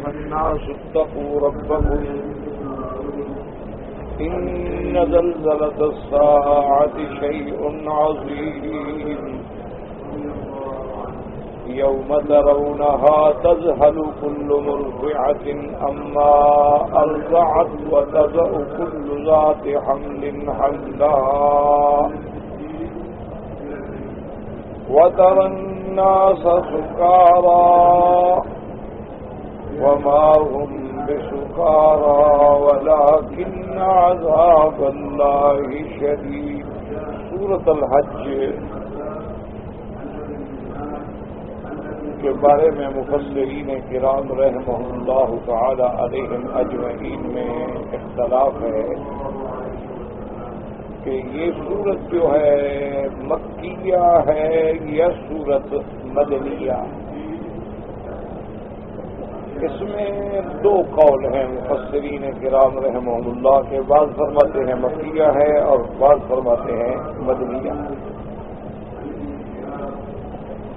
أيها الناس اتقوا ربكم إن زلزلة الساعة شيء عظيم يوم ترونها تذهل كل مرضعة عما أرضعت وتضع كل ذات حمل حملها وترى الناس سكارى وما هم بسكارى ولكن عذاب الله شديد. سورۃ الحج کے بارے میں مفسرین کرام رحمہ اللہ تعالی علیہم اجمعین میں اختلاف ہے کہ یہ سورت جو ہے مکیہ ہے یا سورت مدنیہ. اس میں دو قول ہیں مفسرین کرام رحمہ اللہ کے. بعض فرماتے ہیں مکیہ ہے اور بعض فرماتے ہیں مدنیہ.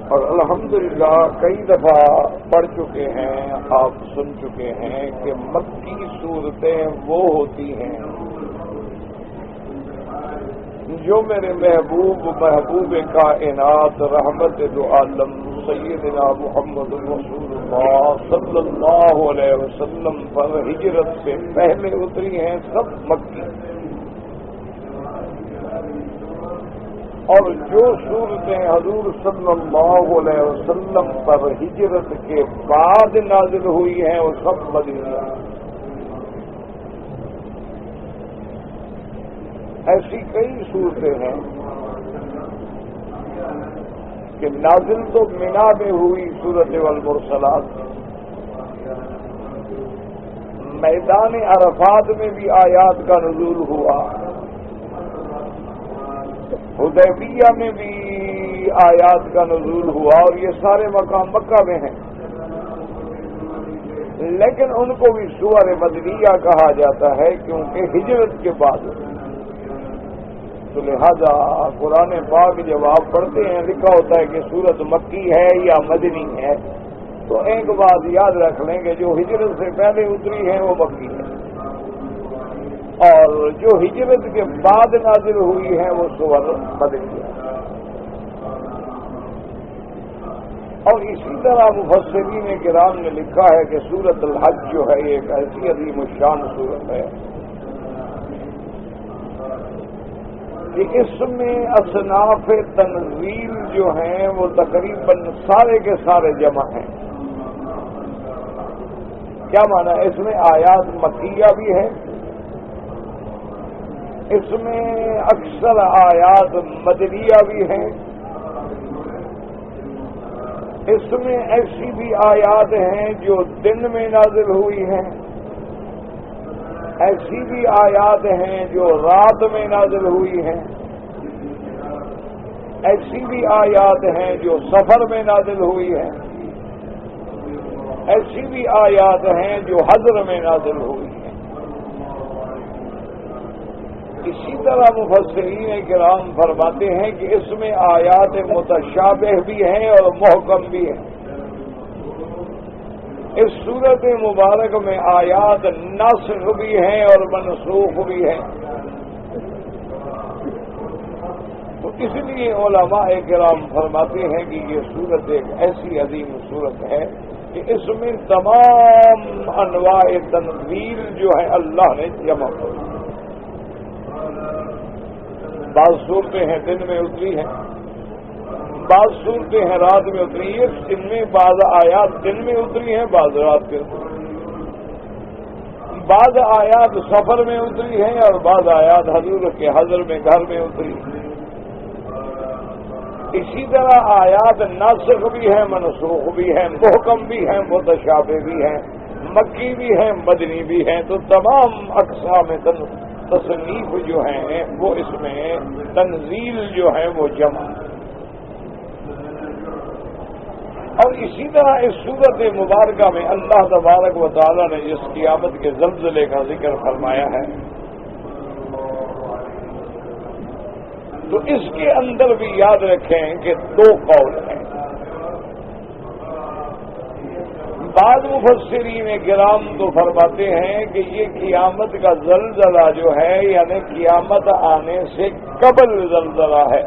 اور الحمدللہ کئی دفعہ پڑھ چکے ہیں, آپ سن چکے ہیں کہ مکی صورتیں وہ ہوتی ہیں جو میرے محبوب کائنات رحمت دو عالم سیدنا محمد رسول اللہ صلی اللہ علیہ وسلم پر ہجرت سے پہلے اتری ہیں, سب مکی. اور جو صورتیں حضور صلی اللہ علیہ وسلم پر ہجرت کے بعد نازل ہوئی ہیں وہ سب مدنیہ. ایسی کئی صورتیں ہیں کہ نازل تو منا میں ہوئی سورۃ والمرسلات, میدان عرفات میں بھی آیات کا نزول ہوا, حدیبیہ میں بھی آیات کا نزول ہوا, اور یہ سارے مقام مکہ میں ہیں. لیکن ان کو بھی سور مدنیہ کہا جاتا ہے کیونکہ ہجرت کے بعد. تو لہذا قرآن پاک جب آپ پڑھتے ہیں لکھا ہوتا ہے کہ سورت مکی ہے یا مدنی ہے, تو ایک بات یاد رکھ لیں کہ جو ہجرت سے پہلے اتری ہے وہ مکی ہے, اور جو ہجرت کے بعد نازل ہوئی ہے وہ سور مدنی ہے. اور اسی طرح مفسرین کرام نے لکھا ہے کہ سورۃ الحج جو ہے یہ ایک ایسی عظیم الشان سورت ہے کہ اس میں اصناف تنزیل جو ہیں وہ تقریباً سارے کے سارے جمع ہیں. کیا معنی ہے؟ اس میں آیات مکیہ بھی ہے, اس میں اکثر آیات مدنیہ بھی ہیں, اس میں ایسی بھی آیات ہیں جو دن میں نازل ہوئی ہیں, ایسی بھی آیات ہیں جو رات میں نازل ہوئی ہیں, ایسی بھی آیات ہیں جو سفر میں نازل ہوئی ہیں, ایسی بھی آیات ہیں جو حضر میں نازل ہوئی ہیں. اسی طرح مفسرین کرام فرماتے ہیں کہ اس میں آیات متشابہ بھی ہیں اور محکم بھی ہیں. اس صورت مبارک میں آیات ناسخ بھی ہیں اور منسوخ بھی ہیں. تو اس لیے علماء کرام فرماتے ہیں کہ یہ صورت ایک ایسی عظیم صورت ہے کہ اس میں تمام انواع تنزیل جو ہے اللہ نے جمع کر. بعض صورتیں ہیں دن میں اتری ہیں, بعض صورتیں ہیں رات میں اتری ہیں. ان میں بعض آیات دن میں اتری ہیں, بعض رات میں اتری ہیں, بعض آیات سفر میں اتری ہیں اور بعض آیات حضور کے حضر میں گھر میں اتری ہیں. اسی طرح آیات ناسخ بھی ہیں, منسوخ بھی ہیں, محکم بھی ہیں, متشابہ بھی ہیں, مکی بھی ہیں, مدنی بھی ہیں. تو تمام اقسام تصنیف جو ہیں وہ اس میں تنزیل جو ہے وہ جمع. اور اسی طرح اس صورت مبارکہ میں اللہ تبارک و تعالی نے جس قیامت کے زلزلے کا ذکر فرمایا ہے تو اس کے اندر بھی یاد رکھیں کہ دو قول ہیں. بعض مفسرین کرام تو فرماتے ہیں کہ یہ قیامت کا زلزلہ جو ہے یعنی قیامت آنے سے قبل زلزلہ ہے،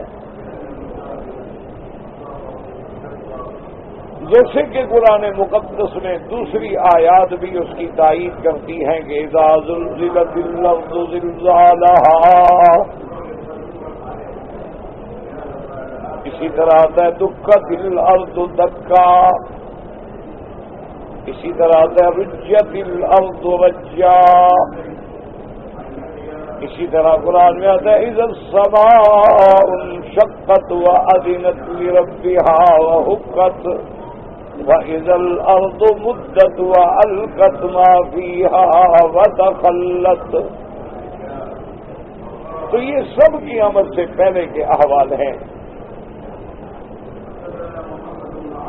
جیسے کہ قرآن مقدس میں دوسری آیات بھی اس کی تائید کرتی ہیں کہ اذا زلزلت الارض زلزالها، اسی طرح آتا ہے دکت الارض دکا، اسی طرح آتا ہے رجت الارض رجا، اسی طرح قرآن میں آتا ہے اذا السماء انشقت واذنت لربها وحقت وَإِذَا الْأَرْضُ مُدَّتْ وَأَلْقَتْ مَا فِيهَا وَتَخَلَّتْ۔ تو یہ سب قیامت سے پہلے کے احوال ہیں،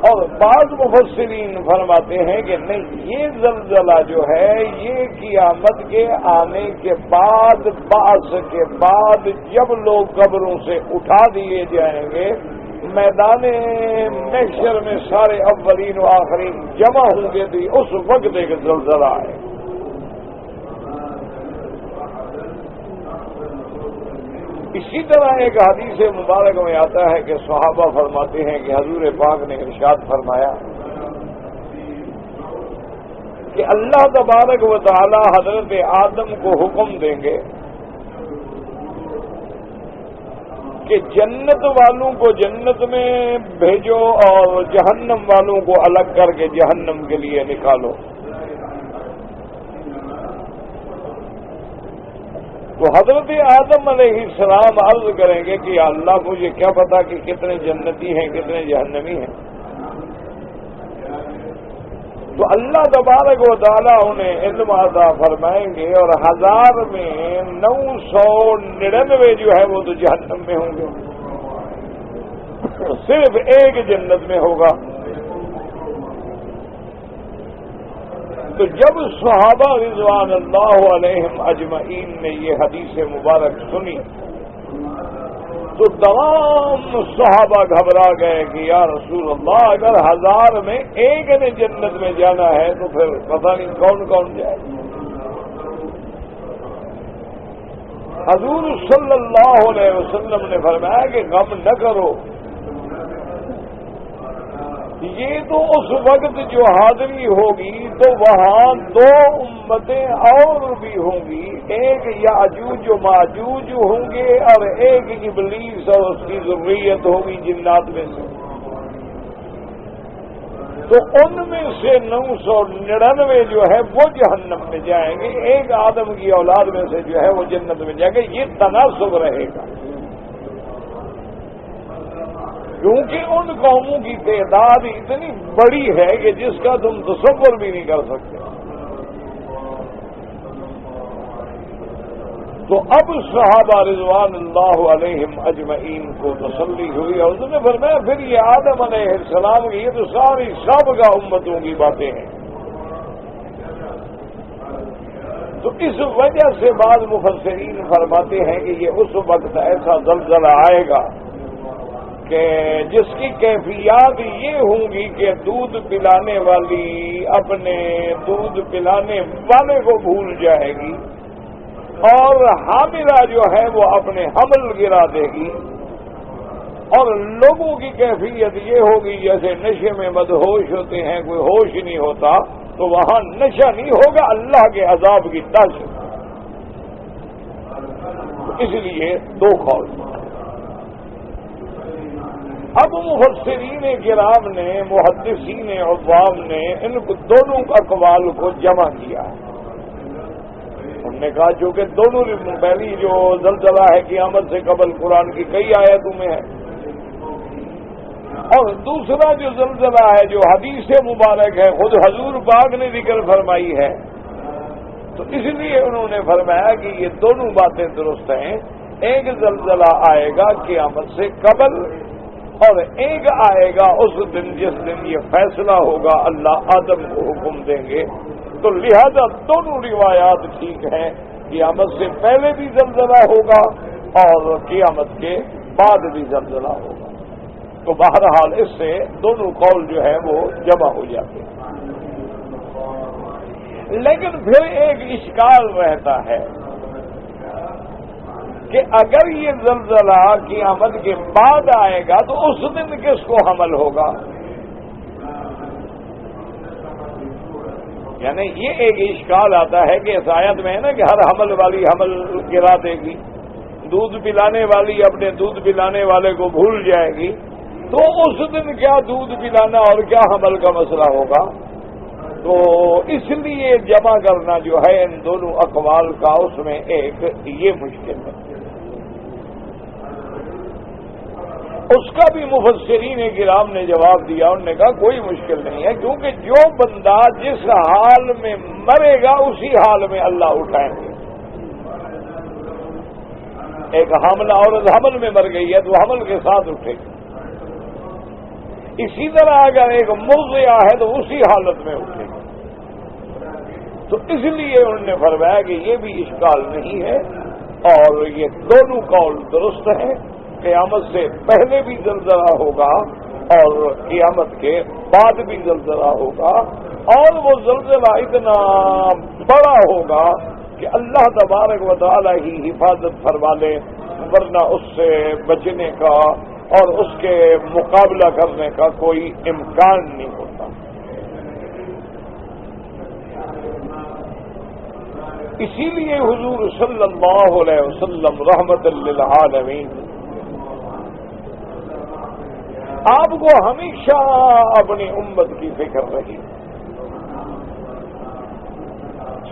اور بعض مفسرین فرماتے ہیں کہ نہیں، یہ زلزلہ جو ہے یہ قیامت کے آنے کے بعد، بعث کے بعد، جب لوگ قبروں سے اٹھا دیے جائیں گے، میدان محشر میں سارے اولین و آخرین جمع ہوں گے، تو اس وقت ایک زلزلہ ہے۔ اسی طرح ایک حدیث مبارک میں آتا ہے کہ صحابہ فرماتے ہیں کہ حضور پاک نے ارشاد فرمایا کہ اللہ تبارک و تعالی حضرت آدم کو حکم دیں گے کہ جنت والوں کو جنت میں بھیجو اور جہنم والوں کو الگ کر کے جہنم کے لیے نکالو۔ تو حضرت آدم علیہ السلام عرض کریں گے کہ یا اللہ مجھے کیا پتا کہ کتنے جنتی ہیں کتنے جہنمی ہیں، تو اللہ تبارک و تعالیٰ انہیں علم عطا فرمائیں گے، اور 1000 میں 999 جو ہے وہ تو جہنم میں ہوں گے، صرف ایک جنت میں ہوگا۔ تو جب صحابہ رضوان اللہ علیہم اجمعین نے یہ حدیث مبارک سنی تو تمام صحابہ گھبرا گئے کہ یا رسول اللہ اگر 1000 میں ایک نے جنت میں جانا ہے تو پھر پتہ نہیں کون کون جائے۔ حضور صلی اللہ علیہ وسلم نے فرمایا کہ غم نہ کرو، یہ تو اس وقت جو حاضری ہوگی تو وہاں 2 امتیں اور بھی ہوں گی، ایک یاجوج و ماجوج ہوں گے اور ایک ابلیس اور اس کی ذریت ہوگی جنات میں سے، تو ان میں سے 999 جو ہے وہ جہنم میں جائیں گے، ایک آدم کی اولاد میں سے جو ہے وہ جنت میں جائے گا۔ یہ تناسب رہے گا، کیونکہ ان قوموں کی تعداد اتنی بڑی ہے کہ جس کا تم تصور بھی نہیں کر سکتے۔ تو اب صحابہ رضوان اللہ علیہم اجمعین کو تسلی ہوئی اور انہوں نے فرمایا پھر یہ آدم علیہ السلام کی یہ تو ساری سابقہ امتوں کی باتیں ہیں۔ تو اس وجہ سے بعض مفسرین فرماتے ہیں کہ یہ اس وقت ایسا زلزلہ آئے گا کہ جس کی کیفیات یہ ہوں گی کہ دودھ پلانے والی اپنے دودھ پلانے والے کو بھول جائے گی، اور حاملہ جو ہے وہ اپنے حمل گرا دے گی، اور لوگوں کی کیفیت یہ ہوگی جیسے نشے میں مدہوش ہوتے ہیں، کوئی ہوش نہیں ہوتا، تو وہاں نشہ نہیں ہوگا، اللہ کے عذاب کی ٹچ۔ اس لیے 2 قول۔ اب مفسرین کرام نے محدثین عوام نے ان دونوں اقوال کو جمع کیا۔ انہوں نے کہا چونکہ دونوں پہلی جو زلزلہ ہے قیامت سے قبل قرآن کی کئی آیتوں میں ہے، اور دوسرا جو زلزلہ ہے جو حدیث مبارک ہے خود حضور پاک نے ذکر فرمائی ہے، تو اس لیے انہوں نے فرمایا کہ یہ دونوں باتیں درست ہیں۔ ایک زلزلہ آئے گا قیامت سے قبل، اور ایک آئے گا اس دن جس دن یہ فیصلہ ہوگا، اللہ آدم کو حکم دیں گے۔ تو لہذا دونوں روایات ٹھیک ہیں، قیامت سے پہلے بھی زلزلہ ہوگا اور قیامت کے بعد بھی زلزلہ ہوگا۔ تو بہرحال اس سے دونوں قول جو ہیں وہ جمع ہو جاتے ہیں۔ لیکن پھر ایک اشکال رہتا ہے کہ اگر یہ زلزلہ قیامت کے بعد آئے گا تو اس دن کس کو حمل ہوگا؟ یعنی یہ ایک اشکال آتا ہے کہ اس آیت میں ہے نا کہ ہر حمل والی حمل گرا دے گی، دودھ پلانے والی اپنے دودھ پلانے والے کو بھول جائے گی، تو اس دن کیا دودھ پلانا اور کیا حمل کا مسئلہ ہوگا؟ تو اس لیے جمع کرنا جو ہے ان دونوں اقوال کا، اس میں ایک یہ مشکل ہے۔ اس کا بھی مفسرین کرام نے جواب دیا، انہوں نے کہا کوئی مشکل نہیں ہے، کیونکہ جو بندہ جس حال میں مرے گا اسی حال میں اللہ اٹھائیں گے۔ ایک حاملہ عورت حمل میں مر گئی ہے تو حمل کے ساتھ اٹھے گی، اسی طرح اگر ایک مرضعہ ہے تو اسی حالت میں اٹھے گی۔ تو اس لیے انہوں نے فرمایا کہ یہ بھی اشکال نہیں ہے اور یہ دونوں قول درست ہیں، قیامت سے پہلے بھی زلزلہ ہوگا اور قیامت کے بعد بھی زلزلہ ہوگا، اور وہ زلزلہ اتنا بڑا ہوگا کہ اللہ تبارک و تعالی ہی حفاظت فرما لے، ورنہ اس سے بچنے کا اور اس کے مقابلہ کرنے کا کوئی امکان نہیں ہوتا۔ اسی لیے حضور صلی اللہ علیہ وسلم رحمت للعالمین آپ کو ہمیشہ اپنی امت کی فکر رہی۔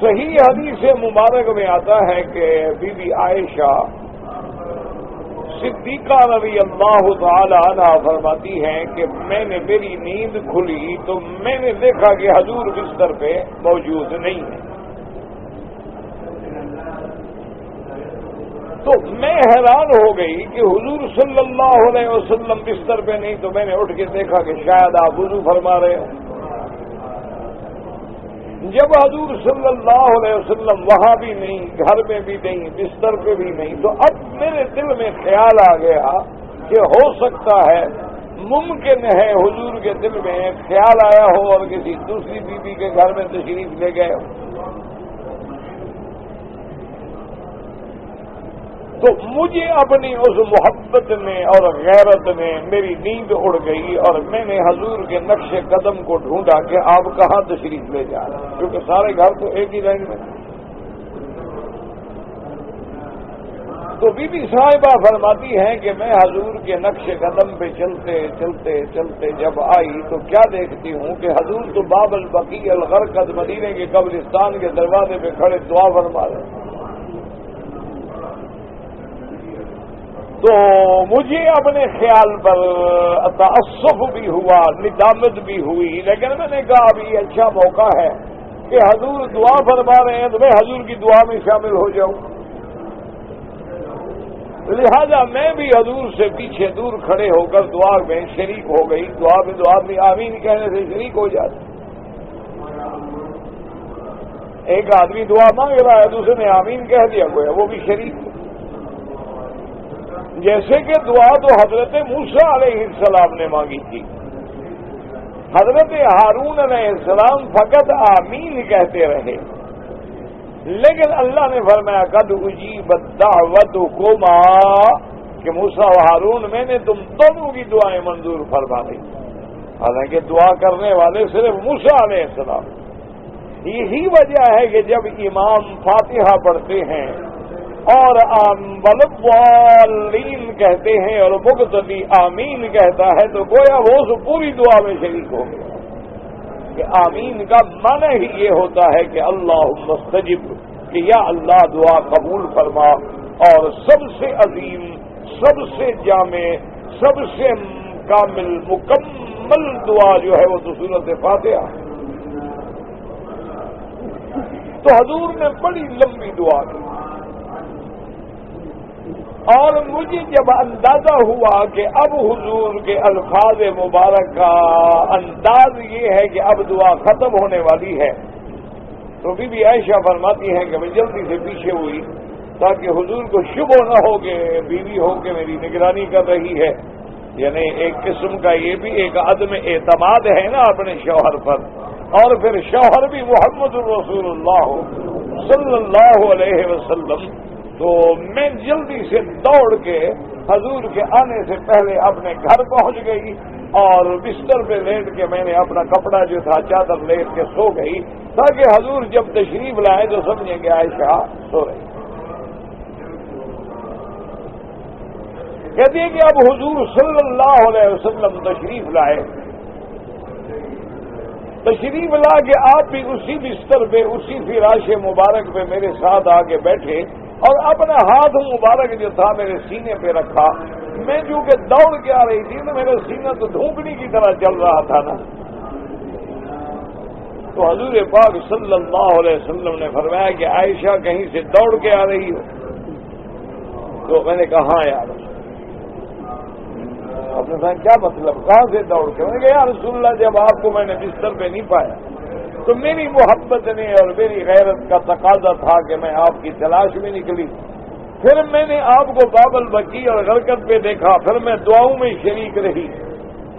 صحیح حدیث مبارک میں آتا ہے کہ بی بی عائشہ صدیقہ رضی اللہ تعالی عنہ فرماتی ہیں کہ میں نے میری نیند کھلی تو میں نے دیکھا کہ حضور بستر پہ موجود نہیں ہے، تو میں حیران ہو گئی کہ حضور صلی اللہ علیہ وسلم بستر پہ نہیں، تو میں نے اٹھ کے دیکھا کہ شاید آپ وضو فرما رہے ہوں۔ جب حضور صلی اللہ علیہ وسلم وہاں بھی نہیں، گھر میں بھی نہیں، بستر پہ بھی نہیں، تو اب میرے دل میں خیال آ گیا کہ ہو سکتا ہے، ممکن ہے حضور کے دل میں خیال آیا ہو اور کسی دوسری بیوی کے گھر میں تشریف لے گئے ہو۔ تو مجھے اپنی اس محبت میں اور غیرت میں میری نیند اڑ گئی اور میں نے حضور کے نقش قدم کو ڈھونڈا کہ آپ کہاں تشریف لے جا رہے ہیں، کیونکہ سارے گھر تو ایک ہی لائن میں۔ تو بی بی صاحبہ فرماتی ہیں کہ میں حضور کے نقش قدم پہ چلتے چلتے چلتے جب آئی تو کیا دیکھتی ہوں کہ حضور تو باب البقیع الغرقد مدینے کے قبرستان کے دروازے پہ کھڑے دعا فرما رہے ہیں۔ تو مجھے اپنے خیال پر تعصب بھی ہوا، ندامت بھی ہوئی، لیکن میں نے کہا ابھی اچھا موقع ہے کہ حضور دعا فرما رہے ہیں تو میں حضور کی دعا میں شامل ہو جاؤں، لہذا میں بھی حضور سے پیچھے دور کھڑے ہو کر دعا میں شریک ہو گئی۔ دعا میں تو آدمی آمین کہنے سے شریک ہو جاتا، ایک آدمی دعا مانگ رہا ہے دوسرے نے آمین کہہ دیا گویا وہ بھی شریک ہو۔ جیسے کہ دعا تو حضرت موسیٰ علیہ السلام نے مانگی تھی، حضرت ہارون علیہ السلام فقط آمین کہتے رہے، لیکن اللہ نے فرمایا قد اجیبت دعوتکما کہ موسیٰ و ہارون میں نے تم دونوں کی دعائیں منظور فرما دی، حالانکہ دعا کرنے والے صرف موسیٰ علیہ السلام۔ یہی وجہ ہے کہ جب امام فاتحہ پڑھتے ہیں اور والضالین کہتے ہیں اور مقتدی آمین کہتا ہے تو گویا وہ پوری دعا میں شریک ہو گیا، کہ آمین کا معنی ہی یہ ہوتا ہے کہ اللہم استجب، کہ یا اللہ دعا قبول فرما، اور سب سے عظیم، سب سے جامع، سب سے کامل مکمل دعا جو ہے وہ تو سورۃ فاتحہ۔ تو حضور نے بڑی لمبی دعا کی، اور مجھے جب اندازہ ہوا کہ اب حضور کے الفاظ مبارک کا انداز یہ ہے کہ اب دعا ختم ہونے والی ہے، تو بی بی عائشہ فرماتی ہیں کہ میں جلدی سے پیچھے ہوئی تاکہ حضور کو شبہ نہ ہو کہ بیوی ہو کے میری نگرانی کر رہی ہے، یعنی ایک قسم کا یہ بھی ایک عدم اعتماد ہے نا اپنے شوہر پر اور پھر شوہر بھی محمد رسول اللہ صلی اللہ علیہ وسلم، تو میں جلدی سے دوڑ کے حضور کے آنے سے پہلے اپنے گھر پہنچ گئی اور بستر پہ لیٹ کے میں نے اپنا کپڑا جو تھا چادر لیٹ کے سو گئی، تاکہ حضور جب تشریف لائے تو سمجھیں گے عائشہ سو رہی۔ کہتی ہے کہ اب حضور صلی اللہ علیہ وسلم تشریف لائے، تشریف لا کے آپ بھی اسی بستر پہ اسی فراش مبارک پہ میرے ساتھ آ کے بیٹھے اور اپنا ہاتھ مبارک جو تھا میرے سینے پہ رکھا۔ میں جو کہ دوڑ کے آ رہی تھی تو میرا سینہ تو دھوکڑی کی طرح چل رہا تھا نا، تو حضور پاک صلی اللہ علیہ وسلم نے فرمایا کہ عائشہ کہیں سے دوڑ کے آ رہی ہو؟ تو میں نے کہا ہاں یار۔ آپ نے کہا کیا مطلب، کہاں سے دوڑ کے؟ میں نے کہا یا رسول اللہ جب آپ کو میں نے بستر پہ نہیں پایا تو میری محبت نے اور میری غیرت کا تقاضا تھا کہ میں آپ کی تلاش میں نکلی، پھر میں نے آپ کو باب البقیع اور غرقد پہ دیکھا، پھر میں دعاؤں میں شریک رہی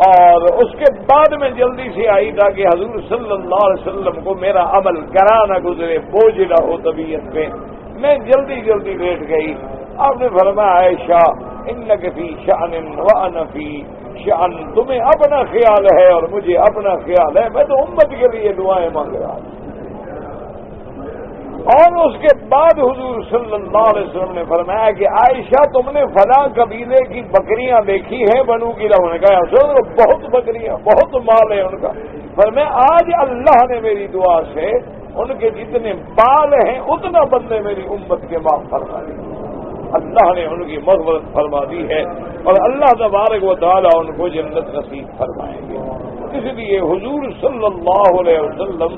اور اس کے بعد میں جلدی سے آئی تاکہ حضور صلی اللہ علیہ وسلم کو میرا عمل گرا نہ گزرے، بوجھ نہ ہو طبیعت پہ۔ میں جلدی جلدی لیٹ گئی۔ آپ نے فرمایا عائشہ انک فی شأن وانا فی شأن، تمہیں اپنا خیال ہے اور مجھے اپنا خیال ہے، میں تو امت کے لیے دعائیں مانگ رہا ہوں۔ اور اس کے بعد حضور صلی اللہ علیہ وسلم نے فرمایا کہ عائشہ تم نے فلاں قبیلے کی بکریاں دیکھی ہیں بنو کی لہو نے کہا سو بہت بکریاں، بہت مال ہے ان کا۔ فرمایا آج اللہ نے میری دعا سے ان کے جتنے بال ہیں اتنا بندے میری امت کے معاف فرما دی، اللہ نے ان کی مغفرت فرما دی ہے اور اللہ تبارک و تعالی ان کو جنت نصیب فرمائیں گے۔ اس لیے حضور صلی اللہ علیہ وسلم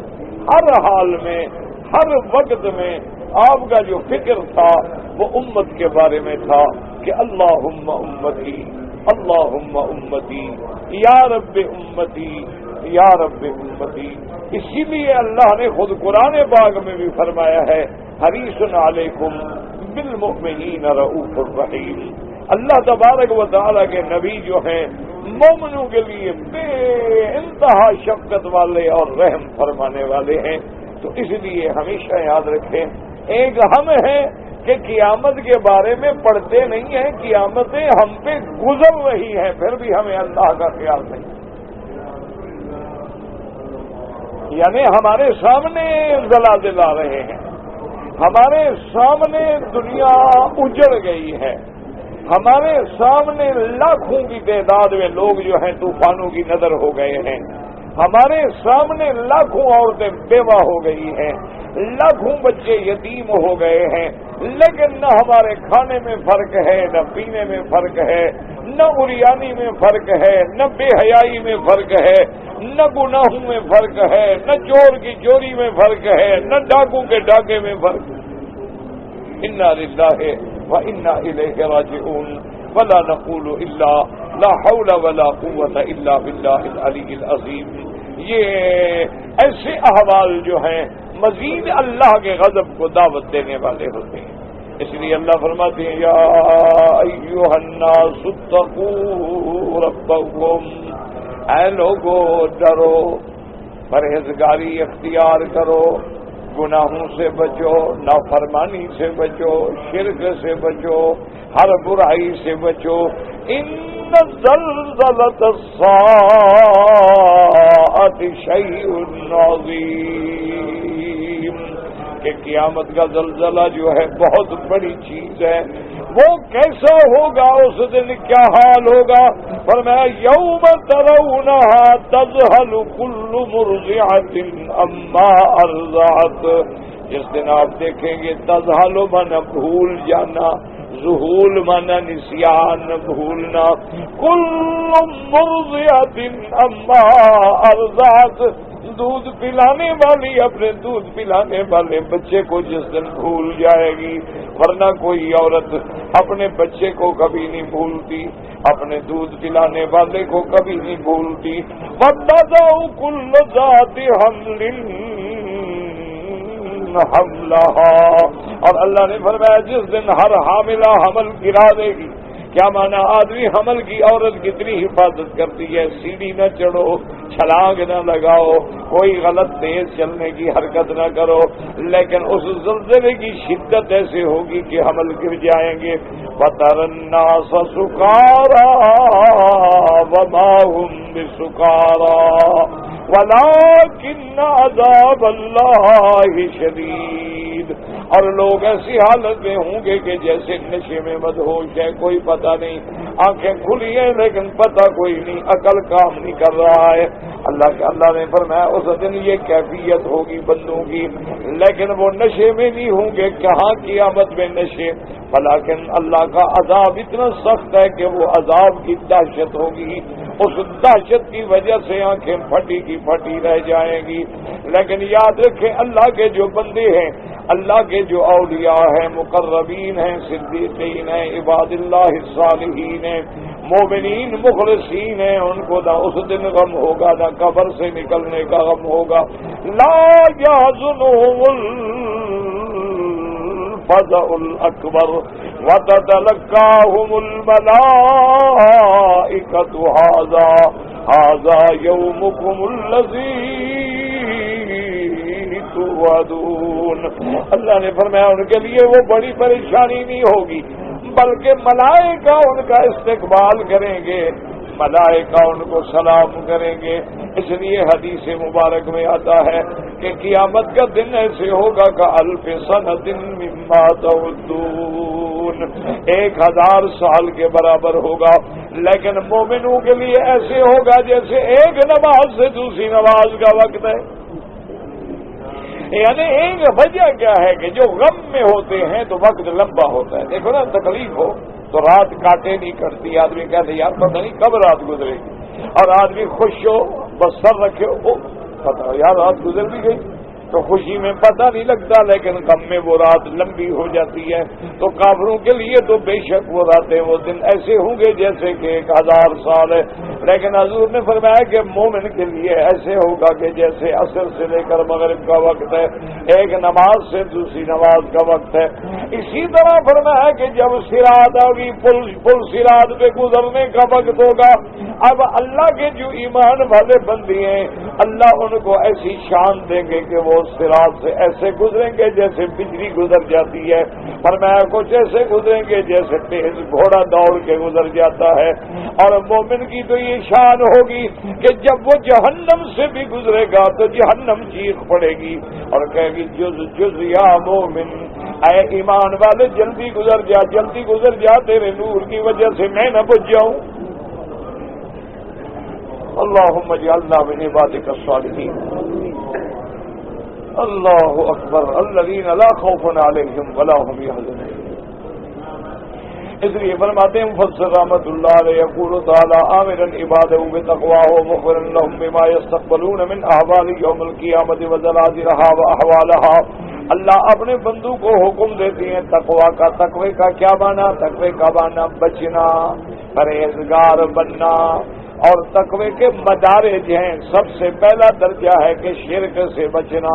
ہر حال میں ہر وقت میں آپ کا جو فکر تھا وہ امت کے بارے میں تھا کہ اللہم امتی اللہم امتی یا رب امتی یا رب امتی۔ اسی لیے اللہ نے خود قرآن پاک میں بھی فرمایا ہے حریص علیکم بالمؤمنین رؤوف الرحیم۔ اللہ تبارک و تعالیٰ کے نبی جو ہیں مومنوں کے لیے بے انتہا شفقت والے اور رحم فرمانے والے ہیں۔ تو اس لیے ہمیشہ یاد رکھیں، ایک ہم ہیں کہ قیامت کے بارے میں پڑھتے نہیں ہیں، قیامتیں ہم پہ گزر رہی ہیں پھر بھی ہمیں اللہ کا خیال نہیں، یعنی ہمارے سامنے زلازل آ رہے ہیں، ہمارے سامنے دنیا اجڑ گئی ہے، ہمارے سامنے لاکھوں کی تعداد میں لوگ جو ہیں طوفانوں کی نظر ہو گئے ہیں، ہمارے سامنے لاکھوں عورتیں بیوہ ہو گئی ہیں، لاکھوں بچے یتیم ہو گئے ہیں، لیکن نہ ہمارے کھانے میں فرق ہے، نہ پینے میں فرق ہے، نہ عریانی میں فرق ہے، نہ بے حیائی میں فرق ہے، نہ گناہوں میں فرق ہے، نہ چور کی چوری میں فرق ہے، نہ ڈاکو کے ڈاکے میں فرق ہے۔ انا للہ وانا الیہ راجعون ولا نقول الا لا حول ولا قوت الا باللہ العلی العظیم۔ یہ ایسے احوال جو ہیں مزید اللہ کے غضب کو دعوت دینے والے ہوتے ہیں، اس لیے اللہ فرماتے ہیں یا ایھا الناس اتقوا ربکم، اے لوگو ڈرو، پرہیزگاری اختیار کرو، گناہوں سے بچو، نافرمانی سے بچو، شرک سے بچو، ہر برائی سے بچو۔ ان زلزلۃ الساعۃ شیء عظیم، کہ قیامت کا زلزلہ جو ہے بہت بڑی چیز ہے۔ وہ کیسا ہوگا، اس دن کیا حال ہوگا؟ فرمایا یوم ترونها تذہل کل مرضعۃ عما ارضعت، جس دن آپ دیکھیں گے تذہل مانا بھول جانا، ذہول مانا نسیان بھولنا، کل مرضعۃ عما ارضعت، دودھ پلانے والی اپنے دودھ پلانے والے بچے کو جس دن بھول جائے گی، ورنہ کوئی عورت اپنے بچے کو کبھی نہیں بھولتی، اپنے دودھ پلانے والے کو کبھی نہیں بھولتی۔ وَتَضَعُ كُلُّ ذَاتِ حَمْلٍ حَمْلَهَا، اور اللہ نے فرمایا جس دن ہر حاملہ حمل گرا دے گی، کیا مانا؟ آدمی حمل کی عورت کتنی حفاظت کرتی ہے، سیڑھی نہ چڑھو، چھلانگ نہ لگاؤ، کوئی غلط تیز چلنے کی حرکت نہ کرو، لیکن اس زلزلے کی شدت ایسے ہوگی کہ حمل گر جائیں گے۔ وَتَرَى النَّاسَ سُكَارَىٰ وَمَا هُم بِسُكَارَىٰ وَلَٰكِنَّ عَذَابَ اللَّهِ شَدِيدٌ۔ اور لوگ ایسی حالت میں ہوں گے کہ جیسے نشے میں مدہوش ہے، کوئی پتہ نہیں، آنکھیں کھلی ہیں لیکن پتہ کوئی نہیں، عقل کام نہیں کر رہا ہے۔ اللہ نے فرمایا اس دن یہ کیفیت ہوگی بندوں کی، لیکن وہ نشے میں نہیں ہوں گے، کہاں قیامت میں نشے، بلکہ اللہ کا عذاب اتنا سخت ہے کہ وہ عذاب کی دہشت ہوگی، اس دہشت کی وجہ سے آنکھیں پھٹی کی پھٹی رہ جائیں گی۔ لیکن یاد رکھیں اللہ کے جو بندے ہیں، اللہ کے جو اولیاء ہیں، مقربین ہیں، صدیقین ہیں، عباد اللہ الصالحین ہیں، مومنین مخلصین ہیں، ان کو نہ اس دن غم ہوگا، نہ قبر سے نکلنے کا غم ہوگا۔ لا يحزنهم الفزع الأكبر وتتلقاهم الملائكة هذا يومكم الذي توعدون۔ اللہ نے فرمایا ان کے لیے وہ بڑی پریشانی نہیں ہوگی، بلکہ ملائکہ ان کا استقبال کریں گے، ملائکہ ان کو سلام کریں گے۔ اس لیے حدیث مبارک میں آتا ہے کہ قیامت کا دن ایسے ہوگا کہ الف سنۃ مما تعدون، 1000 سال کے برابر ہوگا، لیکن مومنوں کے لیے ایسے ہوگا جیسے ایک نماز سے دوسری نماز کا وقت ہے۔ یعنی ایک وجہ کیا ہے کہ جو غم میں ہوتے ہیں تو وقت لمبا ہوتا ہے۔ دیکھو نا، تکلیف ہو تو رات کاٹے نہیں کرتی، آدمی کہتے یار پتہ نہیں کب رات گزرے گی، اور آدمی خوش ہو بس سر رکھے ہو پتہ یار رات گزر بھی گئی، تو خوشی میں پتہ نہیں لگتا، لیکن غم میں وہ رات لمبی ہو جاتی ہے۔ تو کافروں کے لیے تو بے شک وہ راتیں، وہ دن ایسے ہوں گے جیسے کہ 1000 سال ہے، لیکن حضور نے فرمایا کہ مومن کے لیے ایسے ہوگا کہ جیسے عصر سے لے کر مغرب کا وقت ہے، ایک نماز سے دوسری نماز کا وقت ہے۔ اسی طرح فرمایا کہ جب صراط ہوگی، پل صراط پہ گزرنے کا وقت ہوگا، اب اللہ کے جو ایمان والے بندے ہیں اللہ ان کو ایسی شان دیں گے کہ وہ صراط سے ایسے گزریں گے جیسے بجلی گزر جاتی ہے، فرمایا کچھ ایسے گزریں گے جیسے تیز گھوڑا دوڑ کے گزر جاتا ہے۔ اور مومن کی تو یہ شان ہوگی کہ جب وہ جہنم سے بھی گزرے گا تو جہنم چیخ پڑے گی اور کہے گی جز جز یا مومن، اے ایمان والے جلدی گزر جا، جلدی گزر جا، تیرے نور کی وجہ سے میں نہ بچ جاؤں۔ اللہم اجعلنا من عبادک الصالحین۔ اللہ اکبر، الذین لا خوف علیہم ولا هم یحزنون۔ اس لیے فرماتے ہیں مفسر رحمۃ اللہ علیہ یقول تعالی آمرا عبادہ بتقواہ ومخبرا لهم بما يستقبلون من احوال یوم القیامۃ وزلازلها واحوالها۔ اللہ اپنے بندوں کو حکم دیتے ہیں تقوی کا۔ تقوی کا کیا معنی؟ تقوی کا معنی بچنا، پرہیزگار بننا، اور تقوی کے مدارج ہیں۔ سب سے پہلا درجہ ہے کہ شرک سے بچنا،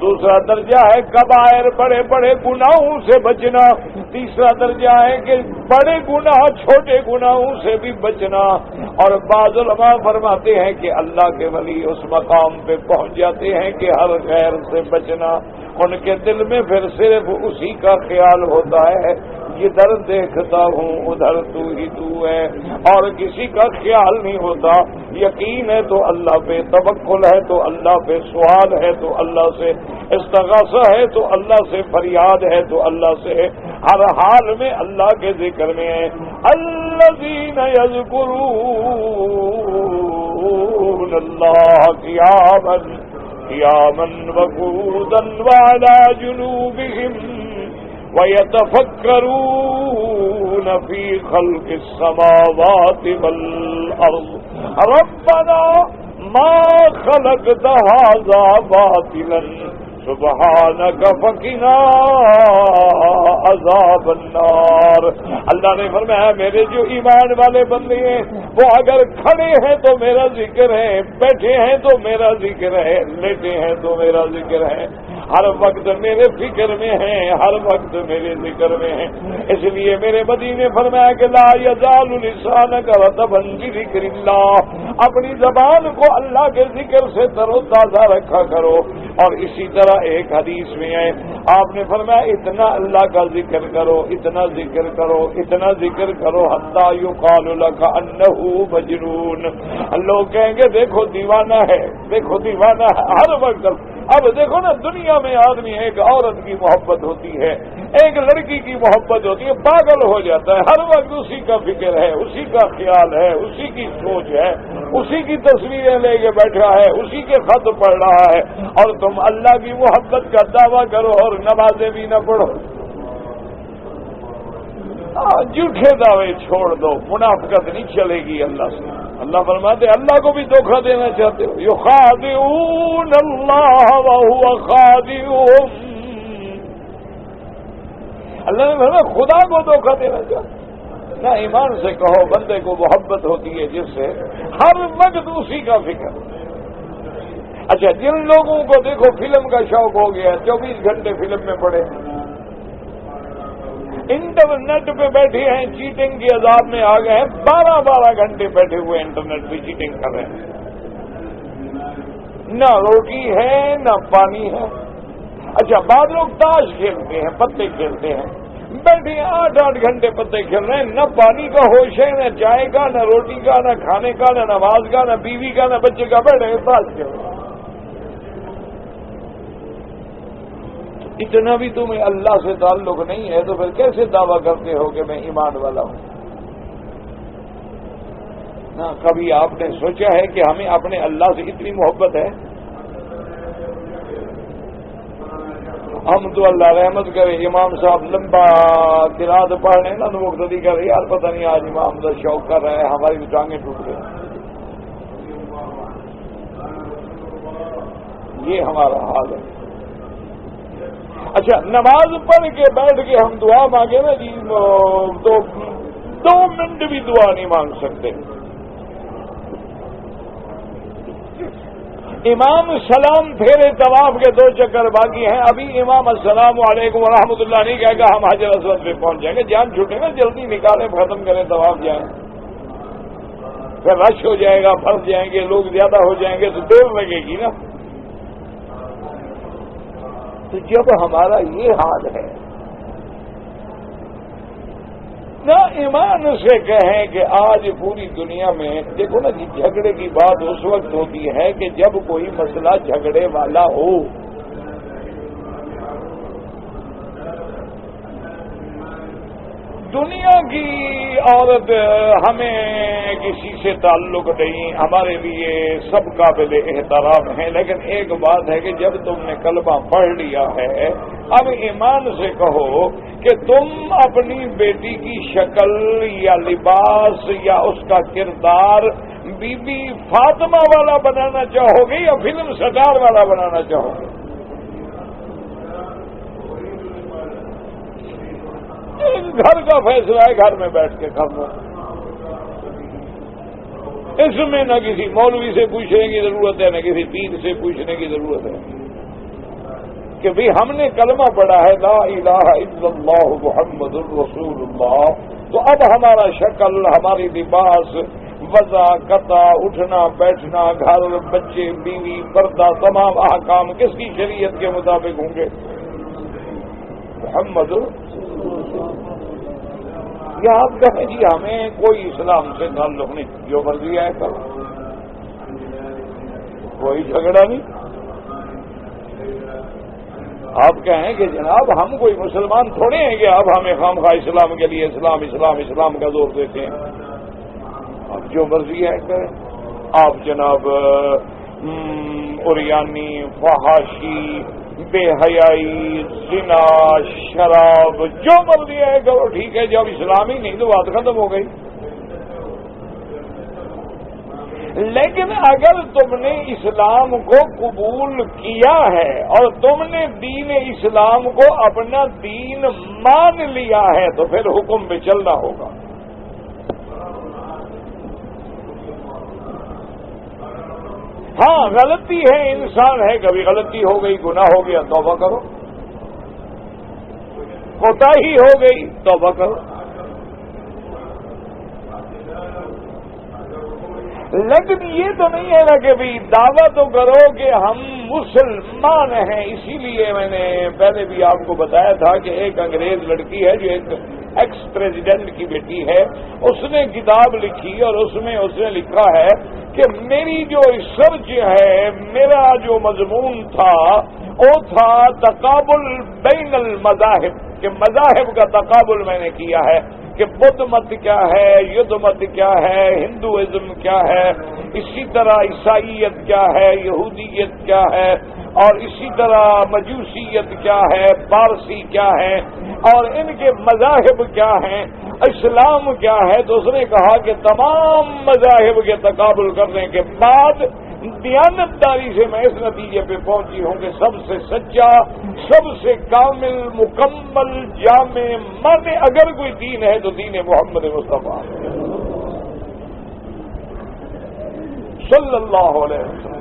دوسرا درجہ ہے کبائر بڑے بڑے گناہوں سے بچنا، تیسرا درجہ ہے کہ بڑے گناہ چھوٹے گناہوں سے بھی بچنا۔ اور بعض علماء فرماتے ہیں کہ اللہ کے ولی اس مقام پہ پہنچ جاتے ہیں کہ ہر خیر سے بچنا، ان کے دل میں پھر صرف اسی کا خیال ہوتا ہے، جدھر دیکھتا ہوں ادھر تو ہی تو ہے، اور کسی کا خیال نہیں ہوتا۔ یقین ہے تو اللہ پہ، توکل ہے تو اللہ پہ، سوال ہے تو اللہ سے، استغاثہ ہے تو اللہ سے، فریاد ہے تو اللہ سے، ہر حال میں اللہ کے ذکر میں ہے۔ الذین یذکرون اللہ قیاما وقعودا وعلی جنوبہم وَيَتَفَكَّرُونَ فِي خَلْقِ السَّمَاوَاتِ وَالْأَرْضِ رَبَّنَا مَا خَلَقْتَ هَذَا بَاطِلًا سُبْحَانَكَ فَقِنَا عَذَابَ النَّارِ۔ اللہ نے فرمایا میرے جو ایمان والے بندے ہیں وہ اگر کھڑے ہیں تو میرا ذکر ہے، بیٹھے ہیں تو میرا ذکر ہے، لیٹے ہیں تو میرا ذکر ہے، ہر وقت میرے فکر میں ہیں، ہر وقت میرے ذکر میں ہیں. اس لیے میرے مدی نے فرمایا کہ لا یزال لسانک رطبا بذکر اللہ، اپنی زبان کو اللہ کے ذکر سے تر و تازہ رکھا کرو. اور اسی طرح ایک حدیث میں ہے آپ نے فرمایا اتنا اللہ کا ذکر کرو، اتنا ذکر کرو، اتنا ذکر کرو حتی یقال لک انہ مجنون. لوگ کہیں گے دیکھو دیوانہ ہے، دیکھو دیوانہ ہے ہر وقت. اب دیکھو نا دنیا میں آدمی ایک عورت کی محبت ہوتی ہے، ایک لڑکی کی محبت ہوتی ہے، پاگل ہو جاتا ہے، ہر وقت اسی کا فکر ہے، اسی کا خیال ہے، اسی کی سوچ ہے، اسی کی تصویریں لے کے بیٹھا ہے، اسی کے خط پڑھ رہا ہے. اور تم اللہ کی محبت کا دعویٰ کرو اور نمازیں بھی نہ پڑھو. جھوٹے دعوے چھوڑ دو، منافقت نہیں چلے گی اللہ سے. اللہ فرماتے اللہ کو بھی دھوکہ دینا چاہتے ہو، یخادعون اللہ وہو خادعهم. اللہ نے فرمایا خدا کو دھوکہ دینا چاہتے نہ. ایمان سے کہو بندے کو محبت ہوتی ہے جس سے ہر وقت اسی کا فکر. اچھا جن لوگوں کو دیکھو فلم کا شوق ہو گیا 24 گھنٹے فلم میں پڑے، انٹرنیٹ پہ بیٹھے ہیں، چیٹنگ کے عذاب میں آ گئے ہیں، 12 گھنٹے بیٹھے ہوئے انٹرنیٹ پہ چیٹنگ کر رہے ہیں. نہ روٹی ہے نہ پانی ہے. اچھا بعض لوگ تاش کھیلتے ہیں، پتے کھیلتے ہیں، بیٹھے 8 گھنٹے پتے کھیل رہے ہیں، نہ پانی کا ہوش ہے، نہ چائے کا، نہ روٹی کا، نہ کھانے کا، نہ نماز کا، نہ بیوی کا، نہ بچے کا، بیٹھے تاش کھیل رہے ہیں. اتنا بھی تمہیں اللہ سے تعلق نہیں ہے تو پھر کیسے دعویٰ کرتے ہو کہ میں ایمان والا ہوں؟ نہ کبھی آپ نے سوچا ہے کہ ہمیں اپنے اللہ سے اتنی محبت ہے؟ ہم تو اللہ رحمت کرے امام صاحب لمبا قرات پڑھنے نا تو مقتدی کرے یار پتہ نہیں آج امام کا شوق کر رہے ہیں، ہماری ٹانگیں ٹوٹ گئی. یہ ہمارا حال ہے. اچھا نماز پڑھ کے بیٹھ کے ہم دعا مانگے نا جی تو 2 منٹ بھی دعا نہیں مانگ سکتے. امام سلام پھیرے طواف کے 2 چکر باقی ہیں، ابھی امام السلام علیکم ورحمۃ اللہ نہیں کہے گا ہم حجر اسود پہ پہنچ جائیں گے. جان چھوٹے گا، جلدی نکالیں ختم کریں طواف جائیں، پھر رش ہو جائے گا، پھنس جائیں گے، لوگ زیادہ ہو جائیں گے تو دیر لگے گی نا. تو جب ہمارا یہ حال ہے نہ ایمان سے کہیں کہ آج پوری دنیا میں دیکھو نا جی جھگڑے کی بات اس وقت ہوتی ہے کہ جب کوئی مسئلہ جھگڑے والا ہو. دنیا کی عورت ہمیں کسی سے تعلق نہیں، ہمارے لیے سب قابل احترام ہیں، لیکن ایک بات ہے کہ جب تم نے کلمہ پڑھ لیا ہے اب ایمان سے کہو کہ تم اپنی بیٹی کی شکل یا لباس یا اس کا کردار بی بی فاطمہ والا بنانا چاہو گے یا فلم سٹار والا بنانا چاہو گے؟ گھر کا فیصلہ ہے، گھر میں بیٹھ کے کر لو. اس میں نہ کسی مولوی سے پوچھنے کی ضرورت ہے، نہ کسی پیر سے پوچھنے کی ضرورت ہے کہ بھئی ہم نے کلمہ پڑھا ہے لا الہ الا اللہ محمد الرسول اللہ، تو اب ہمارا شکل، ہماری لباس، وضع قطع، اٹھنا بیٹھنا، گھر، بچے، بیوی، پردہ، تمام احکام کس کی شریعت کے مطابق ہوں گے؟ محمد. یا آپ کہیں جی ہمیں کوئی اسلام سے تعلق نہیں، جو مرضی ہے کرو، کوئی جھگڑا نہیں. آپ کہیں کہ جناب ہم کوئی مسلمان تھوڑے ہیں کہ اب ہمیں خواہ اسلام کے لیے اسلام کا زور دیتے ہیں. اب جو مرضی ہے کریں. آپ جناب اوریانی، فحاشی، بے حیائی، زنا، شراب، جو مرضی ہے کرو، ٹھیک ہے. جب اسلام ہی نہیں تو بات ختم ہو گئی. لیکن اگر تم نے اسلام کو قبول کیا ہے اور تم نے دین اسلام کو اپنا دین مان لیا ہے تو پھر حکم پہ چلنا ہوگا. ہاں غلطی ہے، انسان ہے، کبھی غلطی ہو گئی، گناہ ہو گیا، توبہ کرو، کوتاہی ہو گئی، توبہ کرو. لیکن یہ تو نہیں ہے نا کہ بھی دعویٰ تو کرو کہ ہم مسلمان ہیں. اسی لیے میں نے پہلے بھی آپ کو بتایا تھا کہ ایک انگریز لڑکی ہے جو ایک ایکس پریزیڈنٹ کی بیٹی ہے، اس نے کتاب لکھی اور اس میں اس نے لکھا ہے کہ میری جو ریسرچ ہے، میرا جو مضمون تھا وہ تھا تقابل بین المذاہب، کہ مذاہب کا تقابل میں نے کیا ہے کہ بدھ مت کیا ہے، یدھ مت کیا ہے، ہندوازم کیا ہے، اسی طرح عیسائیت کیا ہے، یہودیت کیا ہے، اور اسی طرح مجوسیت کیا ہے، پارسی کیا ہے، اور ان کے مذاہب کیا ہیں، اسلام کیا ہے. تو اس نے کہا کہ تمام مذاہب کے تقابل کرنے کے بعد دیانتداری سے میں اس نتیجے پہ پہنچی ہوں کہ سب سے سچا، سب سے کامل، مکمل، جامع، مانے اگر کوئی دین ہے تو دین محمد مصطفیٰ صلی اللہ علیہ وسلم.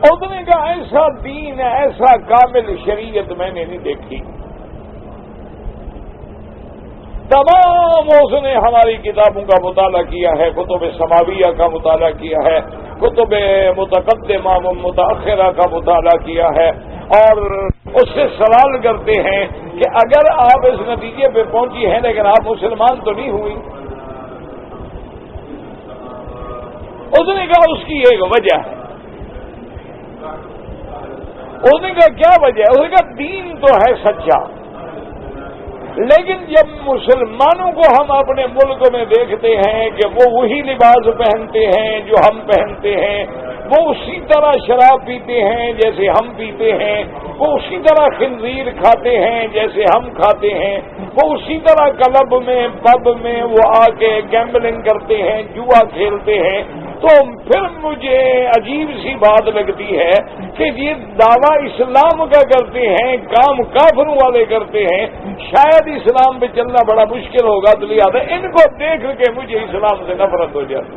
اس نے کہا ایسا دین، ایسا کامل شریعت میں نے نہیں دیکھی. تمام اس نے ہماری کتابوں کا مطالعہ کیا ہے، کتب سماویہ کا مطالعہ کیا ہے، کتب متقدمہ و متاخرہ کا مطالعہ کیا ہے، اور اس سے سوال کرتے ہیں کہ اگر آپ اس نتیجے پہ پہنچی ہیں لیکن آپ مسلمان تو نہیں ہوئی. اس نے کہا اس کی ایک وجہ ہے. اس نے کہا کیا وجہ ہے؟ اس نے کہا دین تو ہے سچا، لیکن جب مسلمانوں کو ہم اپنے ملک میں دیکھتے ہیں کہ وہ وہی لباس پہنتے ہیں جو ہم پہنتے ہیں، وہ اسی طرح شراب پیتے ہیں جیسے ہم پیتے ہیں، وہ اسی طرح خنزیر کھاتے ہیں جیسے ہم کھاتے ہیں، وہ اسی طرح کلب میں، پب میں وہ آ کے گیمبلنگ کرتے ہیں، جوا کھیلتے ہیں. تو پھر مجھے عجیب سی بات لگتی ہے کہ یہ دعویٰ اسلام کا کرتے ہیں، کام کافروں والے کرتے ہیں، شاید اسلام پہ چلنا بڑا مشکل ہوگا، تو لہٰذا ان کو دیکھ کے مجھے اسلام سے نفرت ہو جاتی.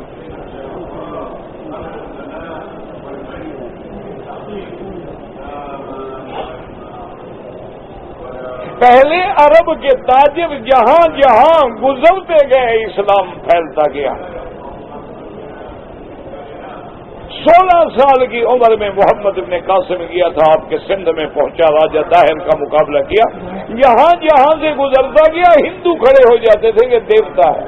پہلے عرب کے تاجر جہاں جہاں گزرتے گئے اسلام پھیلتا گیا. 16 سال کی عمر میں محمد ابن قاسم گیا تھا، آپ کے سندھ میں پہنچا، راجہ طاہر کا مقابلہ کیا، یہاں جہاں سے گزرتا گیا ہندو کھڑے ہو جاتے تھے کہ دیوتا ہے.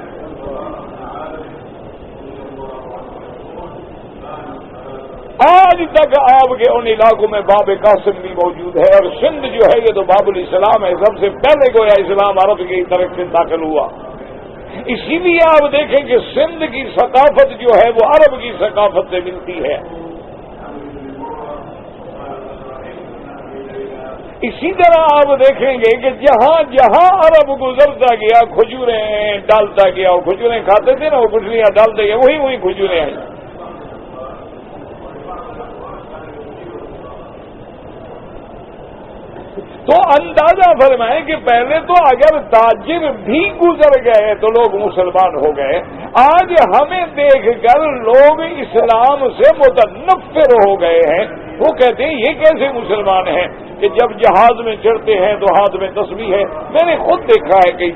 آج تک آپ کے ان علاقوں میں باب قاسم بھی موجود ہے، اور سندھ جو ہے یہ تو باب الاسلام ہے، سب سے پہلے گویا اسلام عرب کی طرف سے داخل ہوا. اسی لیے آپ دیکھیں کہ سندھ کی ثقافت جو ہے وہ عرب کی ثقافت سے ملتی ہے. اسی طرح آپ دیکھیں گے کہ جہاں جہاں عرب گزرتا گیا کھجوریں ڈالتا گیا، وہ کھجوریں کھاتے تھے نا، وہ کھجوریاں ڈالتے گئے، وہی کھجوریں آئیں. تو اندازہ فرمائیں کہ پہلے تو اگر تاجر بھی گزر گئے تو لوگ مسلمان ہو گئے، آج ہمیں دیکھ کر لوگ اسلام سے متنفر ہو گئے ہیں. وہ کہتے ہیں یہ کیسے مسلمان ہیں کہ جب جہاز میں چڑھتے ہیں تو ہاتھ میں تسبیح ہے. میں نے خود دیکھا ہے کئی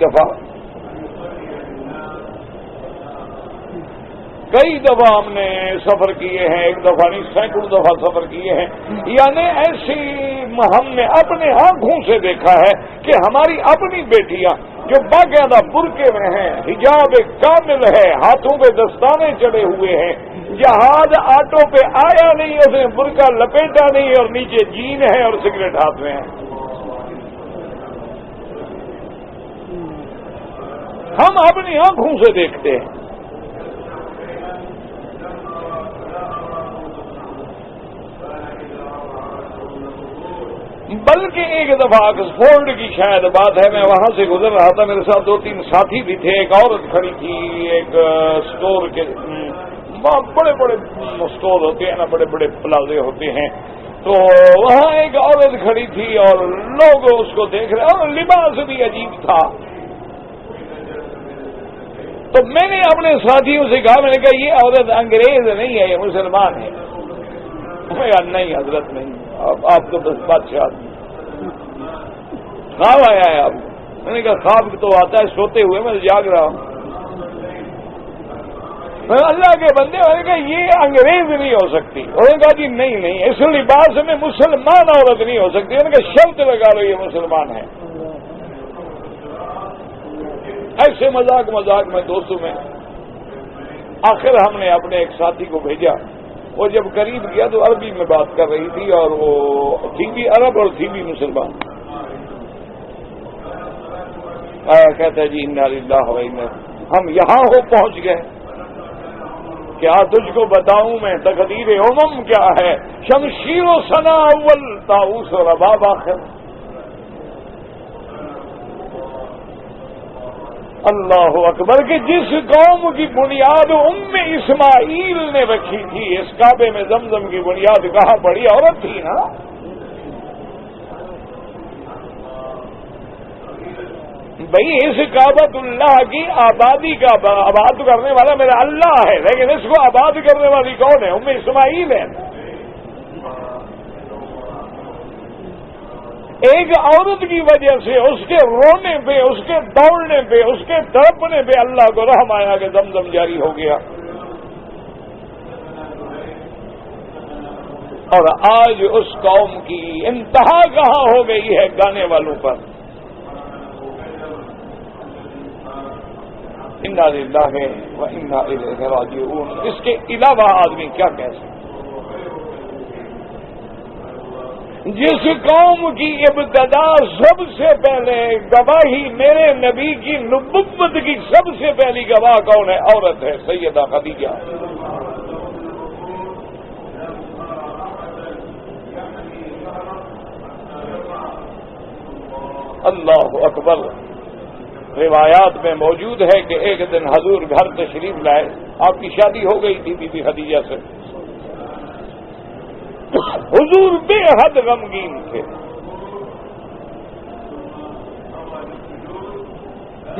دفعہ ہم نے سفر کیے ہیں، ایک دفعہ نہیں سینکڑوں دفعہ سفر کیے ہیں. یعنی ایسی ہم نے اپنے آنکھوں سے دیکھا ہے کہ ہماری اپنی بیٹیاں جو باقاعدہ برقعے میں ہیں، حجاب کامل ہے، ہاتھوں پہ دستانے چڑھے ہوئے ہیں، جہاز آٹو پہ آیا نہیں، اس نے برقع لپیٹا نہیں، اور نیچے جین ہے اور سگریٹ ہاتھ میں ہے. ہم اپنی آنکھوں سے دیکھتے ہیں. بلکہ ایک دفعہ آکسفورڈ کی شاید بات ہے، میں وہاں سے گزر رہا تھا، میرے ساتھ 2-3 ساتھی بھی تھے، ایک عورت کھڑی تھی، ایک سٹور کے بڑے بڑے سٹور ہوتے ہیں نا، بڑے بڑے پلازے ہوتے ہیں، تو وہاں ایک عورت کھڑی تھی اور لوگ اس کو دیکھ رہے، اور لباس بھی عجیب تھا. تو میں نے اپنے ساتھیوں سے کہا، میں نے کہا یہ عورت انگریز نہیں ہے، یہ مسلمان ہے۔ میں کہا نہیں حضرت نہیں، آپ تو بس بادشاہ خواب آیا ہے آپ۔ میں نے کہا خواب تو آتا ہے سوتے ہوئے، میں جاگ رہا ہوں۔ میں اللہ کے بندے، میں نے کہا یہ انگریز نہیں ہو سکتی۔ انہوں نے کہا جی نہیں نہیں، اس لباس میں مسلمان عورت نہیں ہو سکتی۔ انہوں نے کہا شرط لگا لو یہ مسلمان ہے۔ ایسے مذاق میں دوستوں میں آخر ہم نے اپنے ایک ساتھی کو بھیجا، وہ جب قریب گیا تو عربی میں بات کر رہی تھی، اور وہ تھی بھی عرب اور تھی بھی مسلمان۔ کہتا ہے جی انا للہ و انا، ہم یہاں ہو پہنچ گئے، کیا تجھ کو بتاؤں میں تقدیر امم کیا ہے، شمشیر و ثنا اول طاؤس و رباب آخر۔ اللہ اکبر، کہ جس قوم کی بنیاد اسماعیل نے رکھی تھی، اس کعبے میں زمزم کی بنیاد کہاں بڑی عورت تھی نا۔ بھئی اس کعبۃ اللہ کی آبادی کا آباد کرنے والا میرا اللہ ہے، لیکن اس کو آباد کرنے والی کون ہے؟ اسماعیل ہے۔ ایک عورت کی وجہ سے، اس کے رونے پہ، اس کے دوڑنے پہ، اس کے تڑپنے پہ اللہ کو رحم آیا کہ زمزم جاری ہو گیا۔ اور آج اس قوم کی انتہا کہاں ہو گئی ہے گانے والوں پر۔ انا للہ و انا الیہ راجعون، اس کے علاوہ آدمی کیا کہہ سکتا؟ جس قوم کی ابتدا سب سے پہلے گواہی میرے نبی کی نبوت کی سب سے پہلی گواہ کون ہے؟ عورت ہے، سیدہ خدیجہ۔ اللہ اکبر۔ روایات میں موجود ہے کہ ایک دن حضور گھر تشریف لائے، آپ کی شادی ہو گئی تھی بی بی خدیجہ سے۔ حضور بے حد غمگین تھے۔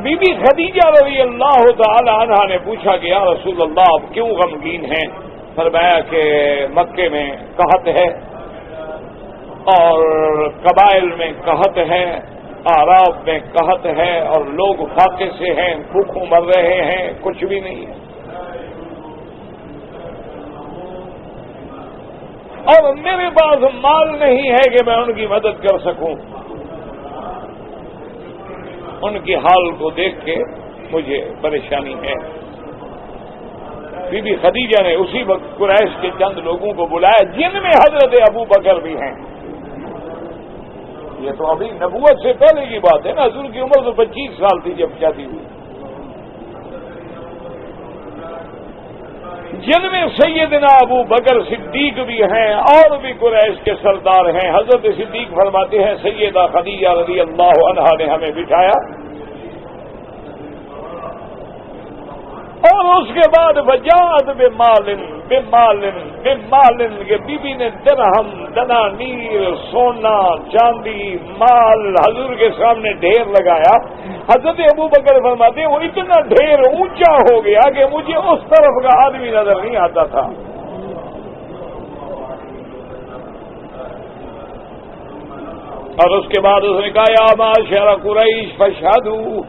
بی بی خدیجہ رضی اللہ تعالی عنہا نے پوچھا کہ یا رسول اللہ آپ کیوں غمگین ہیں؟ فرمایا کہ مکے میں قحط ہے اور قبائل میں قحط ہے، اعراب میں قحط ہے، اور لوگ فاقے سے ہیں، بھوکوں مر رہے ہیں، کچھ بھی نہیں ہے، اور میرے پاس مال نہیں ہے کہ میں ان کی مدد کر سکوں۔ ان کی حال کو دیکھ کے مجھے پریشانی ہے۔ بی بی خدیجہ نے اسی وقت قریش کے چند لوگوں کو بلایا، جن میں حضرت ابو بکر بھی ہیں۔ یہ تو ابھی نبوت سے پہلے کی بات ہے نا، حضور کی عمر تو 25 سال تھی جب شادی ہوئی، جن میں سیدنا ابو بکر صدیق بھی ہیں اور بھی قریش کے سردار ہیں۔ حضرت صدیق فرماتے ہیں سیدہ خدیجہ رضی اللہ عنہا نے ہمیں بٹھایا، اور اس کے بعد وجاد بے مالن کہ بی بی نے درہم، دنانیر، سونا، چاندی، مال حضور کے سامنے ڈھیر لگایا۔ حضرت ابو بکر فرماتے ہیں وہ اتنا ڈھیر اونچا ہو گیا کہ مجھے اس طرف کا آدمی نظر نہیں آتا تھا۔ اور اس کے بعد اس نے کہا یا معاشر قریش فاشہدوا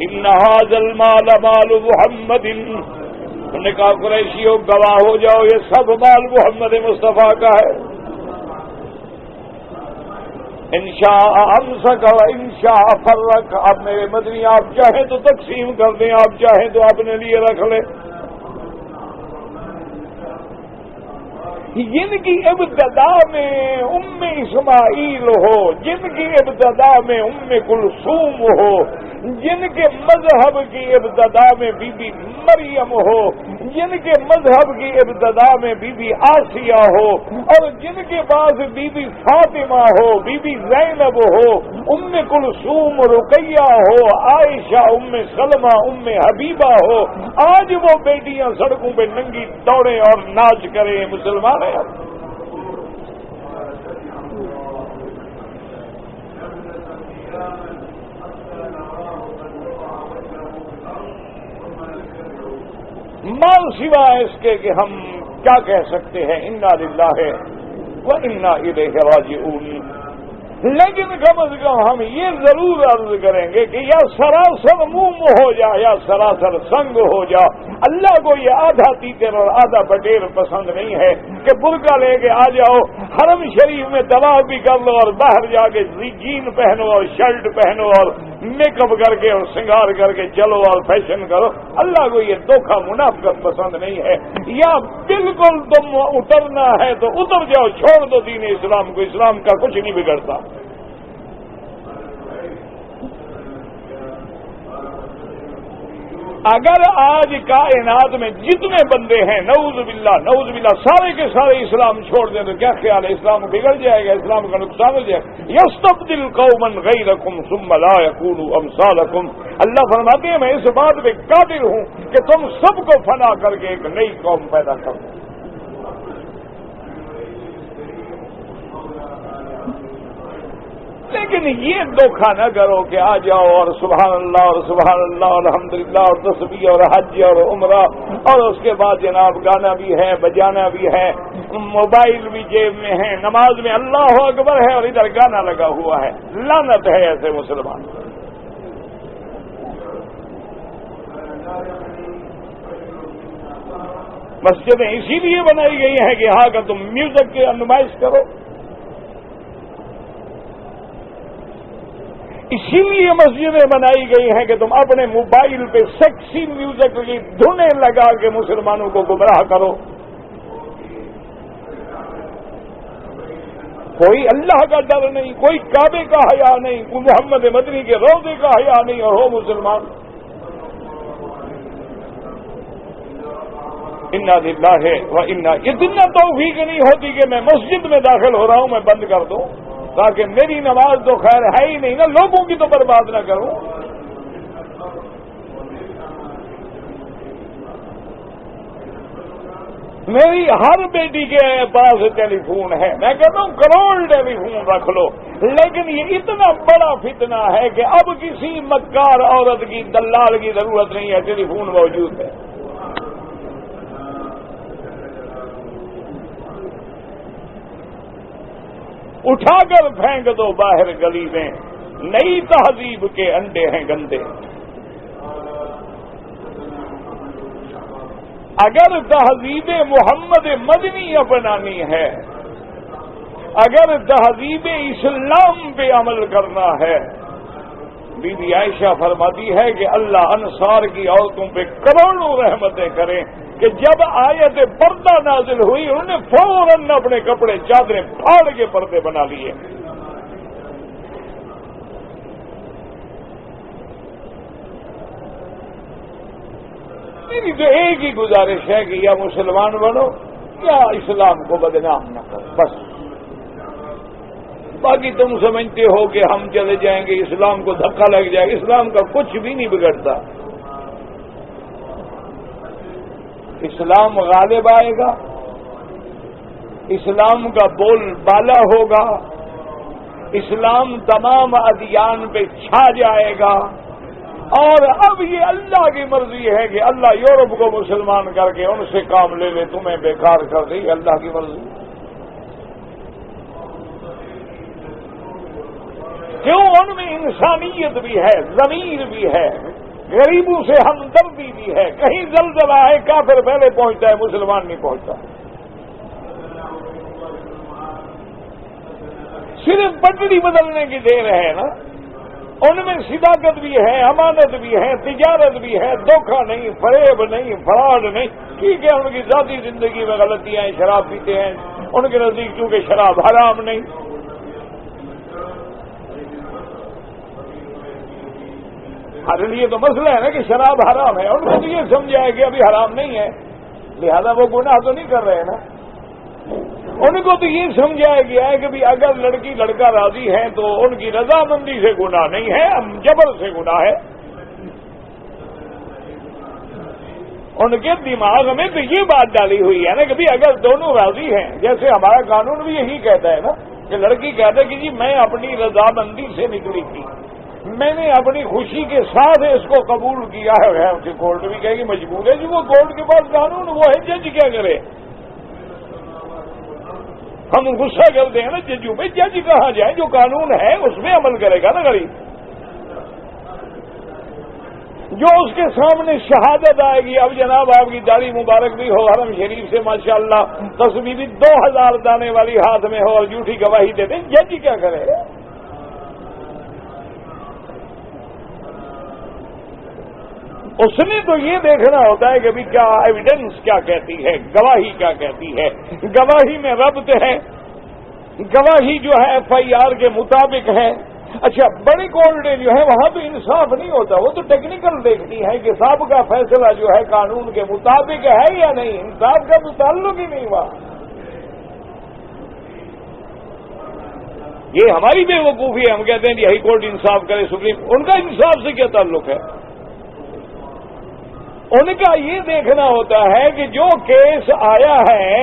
ان ھذا المال مال محمد، انہوں نے کہا قریشیوں گواہ ہو جاؤ یہ سب مال محمد مصطفیٰ کا ہے۔ انشاء امسک و انشاء فرق، اب میرے مدنی آپ چاہیں تو تقسیم کر دیں، آپ چاہیں تو اپنے لیے رکھ لیں۔ جن کی ابتدا میں ام اسماعیل ہو، جن کی ابتدا میں ام کلثوم ہو، جن کے مذہب کی ابتدا میں بی بی مریم ہو، جن کے مذہب کی ابتدا میں بی بی آسیہ ہو، اور جن کے پاس بی بی فاطمہ ہو، بی بی زینب ہو، ام کلثوم رقیہ ہو، عائشہ، ام سلمہ، ام حبیبہ ہو، آج وہ بیٹیاں سڑکوں پہ ننگی دوڑیں اور ناچ کریں، مسلمان ہیں۔ مال سوائے اس کے کہ ہم کیا کہہ سکتے ہیں انا للہ و انا الیہ راجعون. لیکن کم از کم ہم یہ ضرور عرض کریں گے کہ یا سراسر موم ہو جا یا سراسر سنگ ہو جا. اللہ کو یہ آدھا تیتر اور آدھا بٹیر پسند نہیں ہے کہ برقع لے کے آ جاؤ حرم شریف میں طواف بھی کر لو اور باہر جا کے جین پہنو اور شرٹ پہنو اور میک اپ کر کے اور سنگار کر کے چلو اور فیشن کرو. اللہ کو یہ دھوکہ منافقت پسند نہیں ہے. یا بالکل تم اترنا ہے تو اتر جاؤ, چھوڑ دو دین اسلام کو, اسلام کا کچھ نہیں بگڑتا. اگر آج کائنات میں جتنے بندے ہیں نعوذ باللہ سارے کے سارے اسلام چھوڑ دیں تو کیا خیال ہے؟ اسلام بگڑ جائے گا, اسلام کا نقصان ہو جائے گا. یستبدل قوما غیرکم ثم لا یکونوا امثالکم. اللہ فرماتے ہیں میں اس بات پہ قادر ہوں کہ تم سب کو فنا کر کے ایک نئی قوم پیدا کر دوں. لیکن یہ دھوکہ نہ کرو کہ آ جاؤ اور سبحان اللہ اور الحمدللہ اور تسبیح اور حج اور عمرہ اور اس کے بعد جناب گانا بھی ہے, بجانا بھی ہے, موبائل بھی جیب میں ہے, نماز میں اللہ اکبر ہے اور ادھر گانا لگا ہوا ہے. لعنت ہے ایسے مسلمان. مسجدیں اسی لیے بنائی گئی ہیں کہ ہاں کہ تم میوزک کی نمائش کرو. اسی لیے مسجدیں بنائی گئی ہیں کہ تم اپنے موبائل پہ سیکسی میوزک کی دھنیں لگا کے مسلمانوں کو گمراہ کرو. کوئی اللہ کا ڈر نہیں, کوئی کعبے کا حیا نہیں, کوئی محمد مدنی کے روضے کا حیا نہیں, اور ہو مسلمان. انا للہ و انا. اتنا توفیق نہیں ہوتی کہ میں مسجد میں داخل ہو رہا ہوں میں بند کر دوں تاکہ میری نماز تو خیر ہے ہی نہیں نا, لوگوں کی تو برباد نہ کروں. میری ہر بیٹی کے پاس ٹیلی فون ہے, میں کہتا ہوں کروڑ ٹیلی فون رکھ لو, لیکن یہ اتنا بڑا فتنہ ہے کہ اب کسی مکار عورت کی دلال کی ضرورت نہیں ہے, ٹیلی فون موجود ہے. اٹھا کر پھینک دو باہر گلی میں, نئی تہذیب کے انڈے ہیں گندے. اگر تہذیب محمد مدنی اپنانی ہے, اگر تہذیب اسلام پہ عمل کرنا ہے, بی بی عائشہ فرماتی ہے کہ اللہ انصار کی عورتوں پہ کروڑوں رحمتیں کریں کہ جب آیت پردہ نازل ہوئی انہوں نے فوراً اپنے کپڑے چادریں پھاڑ کے پردے بنا لیے. میری تو ایک ہی گزارش ہے کہ یا مسلمان بنو یا اسلام کو بدنام نہ کرو بس. باقی تم سمجھتے ہو کہ ہم چلے جائیں گے اسلام کو دھکا لگ جائے گا, اسلام کا کچھ بھی نہیں بگڑتا. اسلام غالب آئے گا, اسلام کا بول بالا ہوگا, اسلام تمام ادیان پہ چھا جائے گا. اور اب یہ اللہ کی مرضی ہے کہ اللہ یورپ کو مسلمان کر کے ان سے کام لے لے, تمہیں بیکار کر دے, اللہ کی مرضی. کیوں ان میں انسانیت بھی ہے, ضمیر بھی ہے, غریبوں سے ہمدردی بھی ہے. کہیں زلزلہ ہے کافر پہلے پہنچتا ہے, مسلمان نہیں پہنچتا. صرف پٹڑی بدلنے کی دیر ہے نا. ان میں صداقت بھی ہے, امانت بھی ہے, تجارت بھی ہے, دھوکہ نہیں, فریب نہیں, فراڈ نہیں. ٹھیک ہے ان کی ذاتی زندگی میں غلطیاں ہیں, شراب پیتے ہیں, ان کے نزدیک کیونکہ شراب حرام نہیں. ہمارے لیے تو مسئلہ ہے نا کہ شراب حرام ہے, ان کو تو یہ سمجھا ہے کہ ابھی حرام نہیں ہے لہذا وہ گناہ تو نہیں کر رہے نا. ان کو تو یہ سمجھایا گیا ہے کہ بھی اگر لڑکی لڑکا راضی ہے تو ان کی رضامندی سے گناہ نہیں ہے, جبر سے گناہ ہے. ان کے دماغ میں تو یہ بات ڈالی ہوئی ہے نا کہ بھی اگر دونوں راضی ہیں, جیسے ہمارا قانون بھی یہی کہتا ہے نا کہ لڑکی کہتا ہے کہ جی میں اپنی رضامندی سے نکلی تھی, میں نے اپنی خوشی کے ساتھ اس کو قبول کیا ہے، اسے کورٹ بھی کہے گی مجبور ہے جی، وہ کورٹ کے پاس قانون وہ ہے، جج کیا کرے؟ ہم غصہ کرتے ہیں نا ججوں پہ، جج کہاں جائے؟ جو قانون ہے اس میں عمل کرے گا نا غریب۔ جو اس کے سامنے شہادت آئے گی، اب جناب آپ کی داڑھی مبارک بھی ہو، حرم شریف سے ماشاءاللہ تصویری 2000 دانے والی ہاتھ میں ہو اور جھوٹی گواہی دے دیں، جج کیا کرے؟ اس نے تو یہ دیکھنا ہوتا ہے کہ بھی کیا ایویڈنس کیا کہتی ہے، گواہی کیا کہتی ہے، گواہی میں ربط ہے، گواہی جو ہے FIR کے مطابق ہے۔ اچھا بڑی کورٹیں جو ہے وہاں تو انصاف نہیں ہوتا، وہ تو ٹیکنیکل دیکھتی ہے کہ صاحب کا فیصلہ جو ہے قانون کے مطابق ہے یا نہیں، انصاف کا تو تعلق ہی نہیں ہوا۔ یہ ہماری بے وقوفی ہے، ہم کہتے ہیں کہ ہائی کورٹ انصاف کرے، سپریم، ان کا انصاف سے کیا تعلق ہے؟ ان کا یہ دیکھنا ہوتا ہے کہ جو کیس آیا ہے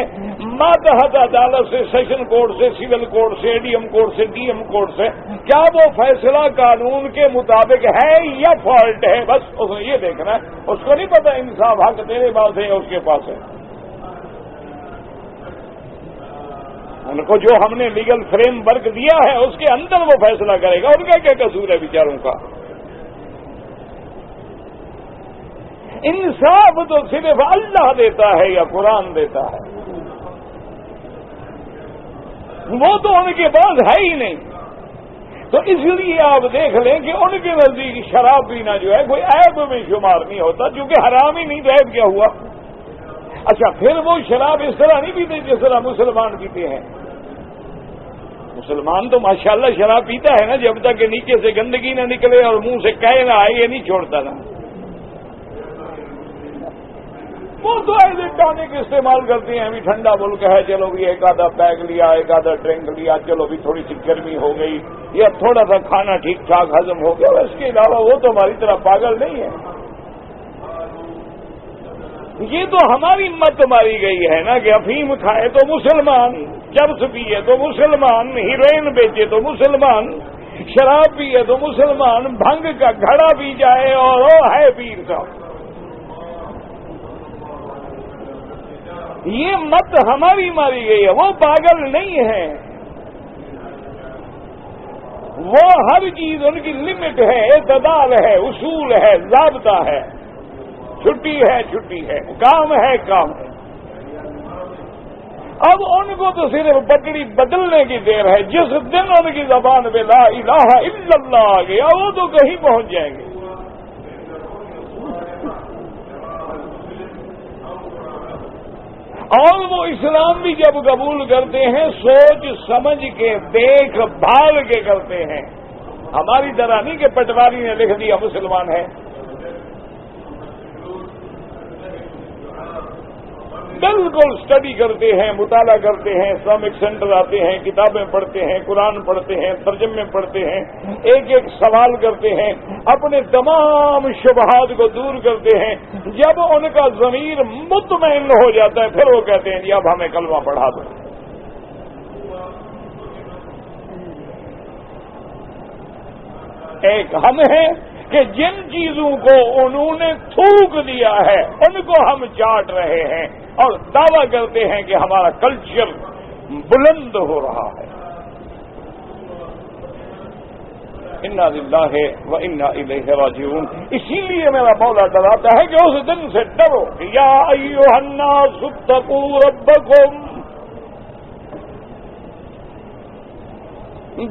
ماتحت عدالت سے، سیشن کورٹ سے، سول کورٹ سے، ADM کورٹ سے، DM کورٹ سے، کیا وہ فیصلہ قانون کے مطابق ہے یا فالٹ ہے؟ بس اس نے یہ دیکھنا ہے، اس کو نہیں پتا انصاف حق تیرے پاس ہے یا اس کے پاس ہے۔ ان کو جو ہم نے لیگل فریم ورک دیا ہے اس کے اندر وہ فیصلہ کرے گا، ان کا کیا قصور ہے بیچاروں کا؟ انصاف تو صرف اللہ دیتا ہے یا قرآن دیتا ہے، وہ تو ان کے پاس ہے ہی نہیں۔ تو اس لیے آپ دیکھ لیں کہ ان کے نزدیک شراب پینا جو ہے کوئی عیب میں شمار نہیں ہوتا، چونکہ حرام ہی نہیں تو عیب کیا ہوا؟ اچھا پھر وہ شراب اس طرح نہیں پیتے جس طرح مسلمان پیتے ہیں۔ مسلمان تو ماشاءاللہ شراب پیتا ہے نا، جب تک کہ نیچے سے گندگی نہ نکلے اور منہ سے کہے نہ آئے، یہ نہیں چھوڑتا نا۔ وہ تو ایسے ٹانک استعمال کرتے ہیں، ابھی ٹھنڈا ملک ہے، چلو بھی ایک آدھا پیک لیا، ایک آدھا ڈرنک لیا، چلو بھی تھوڑی سی گرمی ہو گئی یا تھوڑا سا کھانا ٹھیک ٹھاک ہضم ہو گیا، اس کے علاوہ وہ تو ہماری طرح پاگل نہیں ہے۔ یہ تو ہماری مت ماری گئی ہے نا کہ افیم کھائے تو مسلمان، چرس پیے تو مسلمان، ہیروئن بیچے تو مسلمان، شراب پیے تو مسلمان، بھنگ کا گھڑا پی جائے اور وہ ہے پیر صاحب۔ یہ مت ہماری ماری گئی ہے، وہ پاگل نہیں ہے، وہ ہر چیز ان کی لمٹ ہے، اعتدال ہے، اصول ہے، ضابطہ ہے، چھٹی ہے چھٹی ہے، کام ہے کام ہے۔ اب ان کو تو صرف پٹڑی بدلنے کی دیر ہے، جس دن ان کی زبان پہ لا الہ الا اللہ آ گیا وہ تو کہیں پہنچ جائیں گے۔ اور وہ اسلام بھی جب قبول کرتے ہیں سوچ سمجھ کے، دیکھ بھال کے کرتے ہیں، ہماری طرح نہیں کہ پٹواری نے لکھ دیا مسلمان ہے۔ بالکل اسٹڈی کرتے ہیں، مطالعہ کرتے ہیں، اسلامک سینٹر آتے ہیں، کتابیں پڑھتے ہیں، قرآن پڑھتے ہیں، ترجمے پڑھتے ہیں، ایک ایک سوال کرتے ہیں، اپنے تمام شبہات کو دور کرتے ہیں۔ جب ان کا ضمیر مطمئن ہو جاتا ہے پھر وہ کہتے ہیں جی اب ہمیں کلمہ پڑھا دو۔ ایک ہم ہیں کہ جن چیزوں کو انہوں نے تھوک دیا ہے ان کو ہم چاٹ رہے ہیں اور دعویٰ کرتے ہیں کہ ہمارا کلچر بلند ہو رہا ہے۔ انا للہ و انا الیہ راجعون۔ اسی لیے میرا مولا ڈراتا ہے کہ اس دن سے ڈرو، یا ایھا الناس اتقوا ربکم۔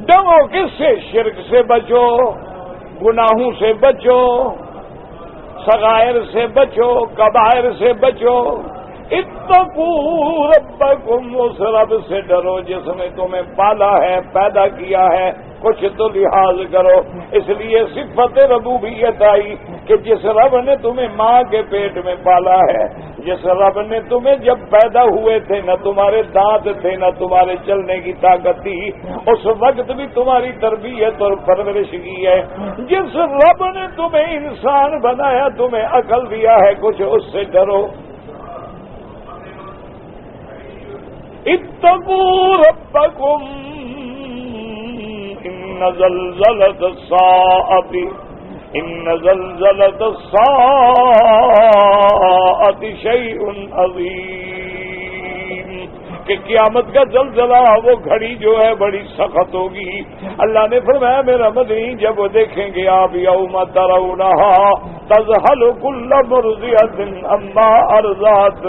ڈرو کس سے؟ شرک سے بچو، گناہوں سے بچو، صغائر سے بچو، کبائر سے بچو۔ اتقوا ربکم، اس رب سے ڈرو جس نے تمہیں پالا ہے، پیدا کیا ہے، کچھ تو لحاظ کرو۔ اس لیے صفت ربوبیت آئی کہ جس رب نے تمہیں ماں کے پیٹ میں پالا ہے، جس رب نے تمہیں جب پیدا ہوئے تھے نہ تمہارے دانت تھے نہ تمہارے چلنے کی طاقت تھی، اس وقت بھی تمہاری تربیت اور پرورش کی ہے، جس رب نے تمہیں انسان بنایا، تمہیں عقل دیا ہے، کچھ اس سے ڈرو۔ اتقوا ربکم ان إن زلزلة الساعة شيء عظيم کہ قیامت کا زلزلہ وہ گھڑی جو ہے بڑی سخت ہوگی. اللہ نے فرمایا میرا مدنی جب وہ دیکھیں گے آپ یوم ترونہا تذہل کل مرضعۃ عما ارضعت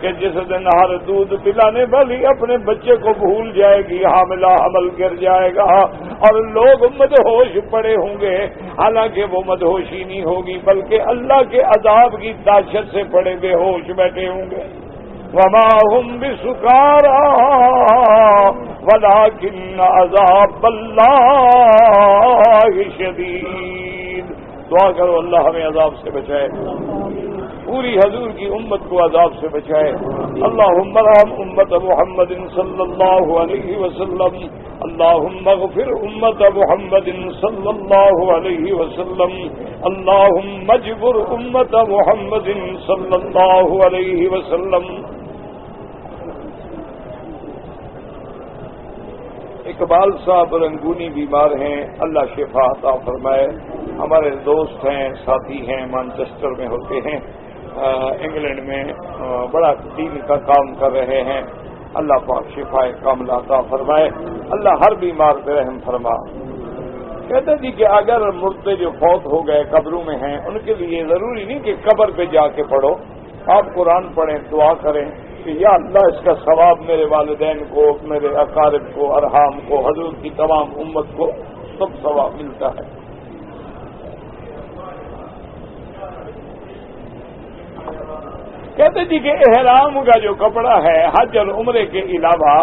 کہ جس دن ہر دودھ پلانے والی اپنے بچے کو بھول جائے گی, حاملہ حمل گر جائے گا اور لوگ مدہوش پڑے ہوں گے. حالانکہ وہ مدہوشی نہیں ہوگی بلکہ اللہ کے عذاب کی دہشت سے پڑے بے ہوش بیٹھے ہوں گے. وما هم بسکارا ولكن عذاب اللہ شدید. دعا کرو اللہ ہمیں عذاب سے بچائے, پوری حضور کی امت کو عذاب سے بچائے. اللہم ارحم امت محمد صلی اللہ علیہ وسلم, اللہم اغفر امت محمد صلی اللہ علیہ وسلم, اللہم اجبر امت محمد صلی اللہ علیہ وسلم. اقبال صاحب رنگونی بیمار ہیں, اللہ شفا عطا فرمائے. ہمارے دوست ہیں, ساتھی ہیں, مانچسٹر میں ہوتے ہیں, انگلینڈ میں بڑا دین کا کام کر رہے ہیں. اللہ پاک شفا کاملہ عطا فرمائے. اللہ ہر بیمار پہ رحم فرما. کہتے جی کہ اگر مردے جو فوت ہو گئے قبروں میں ہیں ان کے لیے ضروری نہیں کہ قبر پہ جا کے پڑھو, آپ قرآن پڑھیں, دعا کریں کہ یا اللہ اس کا ثواب میرے والدین کو, میرے اقارب کو, ارحام کو, حضور کی تمام امت کو سب ثواب ملتا ہے. کہتے جی کہ احرام کا جو کپڑا ہے حج اور عمرے کے علاوہ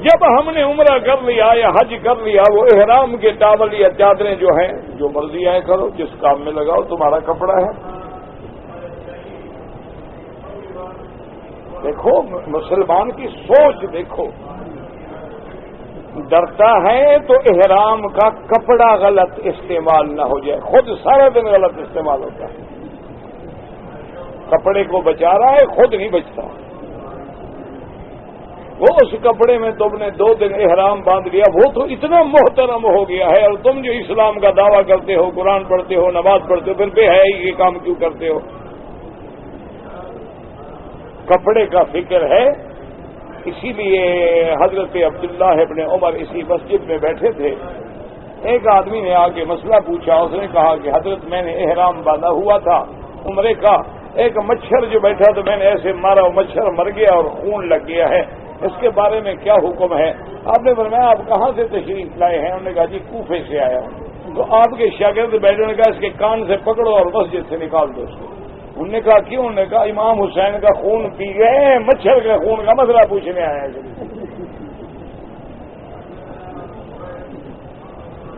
جب ہم نے عمرہ کر لیا یا حج کر لیا وہ احرام کے ٹاول یا چادریں جو ہیں جو مرضی آئے کرو, جس کام میں لگاؤ, تمہارا کپڑا ہے. دیکھو مسلمان کی سوچ دیکھو, ڈرتا ہے تو احرام کا کپڑا غلط استعمال نہ ہو جائے. خود سارا دن غلط استعمال ہوتا ہے, کپڑے کو بچا رہا ہے, خود نہیں بچتا. وہ اس کپڑے میں تم نے 2 دن احرام باندھ لیا, وہ تو اتنا محترم ہو گیا ہے, اور تم جو اسلام کا دعویٰ کرتے ہو, قرآن پڑھتے ہو, نماز پڑھتے ہو, پھر بے حیائی یہ کام کیوں کرتے ہو؟ کپڑے کا فکر ہے. اسی لیے حضرت عبداللہ ابن عمر اسی مسجد میں بیٹھے تھے, ایک آدمی نے آ کے مسئلہ پوچھا. اس نے کہا کہ حضرت میں نے احرام باندھا ہوا تھا عمرے کا, ایک مچھر جو بیٹھا تو میں نے ایسے مارا, وہ مچھر مر گیا اور خون لگ گیا ہے, اس کے بارے میں کیا حکم ہے؟ آپ نے فرمایا آپ کہاں سے تشریف لائے ہیں؟ انہوں نے کہا جی کوفے سے آیا ہوں. تو آپ کے شاگرد بیٹھے نے کہا اس کے کان سے پکڑو اور مسجد سے نکال دو اس کو. انہوں نے کہا کیوں؟ انہوں نے کہا امام حسین کا خون پی گئے, مچھر کے خون کا مسئلہ پوچھنے آیا ہے.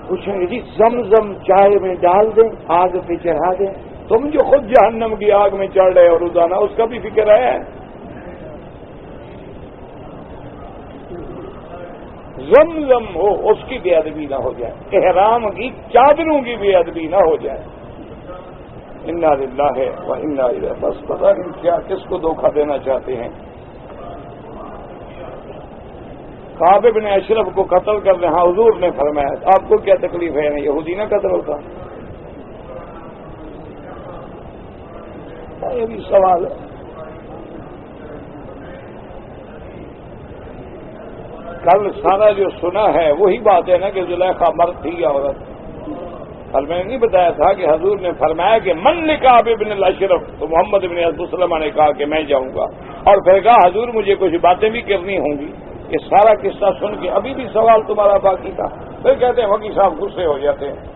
پوچھیں جی زمزم چائے میں ڈال دیں, آگ پہ چڑھا دیں. تم جو خود جہنم کی آگ میں چڑھ رہے ہو روزانہ, اس کا بھی فکر ہے؟ زمزم ہو اس کی بے ادبی نہ ہو جائے, احرام کی چادروں کی بے ادبی نہ ہو جائے. انا للہ و انا الیہ. بس پتہ نہیں کیا کس کو دھوکہ دینا چاہتے ہیں. کعب بن اشرف کو قتل کر رہے, ہاں حضور نے فرمایا آپ کو کیا تکلیف ہے, یہودی نہ قتل ہوتا؟ یہ بھی سوال ہے. کل سارا جو سنا ہے وہی بات ہے نا کہ زلیخا مرد تھی یا عورت. کل میں نے نہیں بتایا تھا کہ حضور نے فرمایا کہ من لکعب بن الاشرف, تو محمد بن عبد السلمہ نے کہا کہ میں جاؤں گا, اور پھر کہا حضور مجھے کچھ باتیں بھی کرنی ہوں گی. یہ سارا قصہ سن کے ابھی بھی سوال تمہارا باقی تھا. پھر کہتے ہیں وکیل صاحب غصے ہو جاتے ہیں.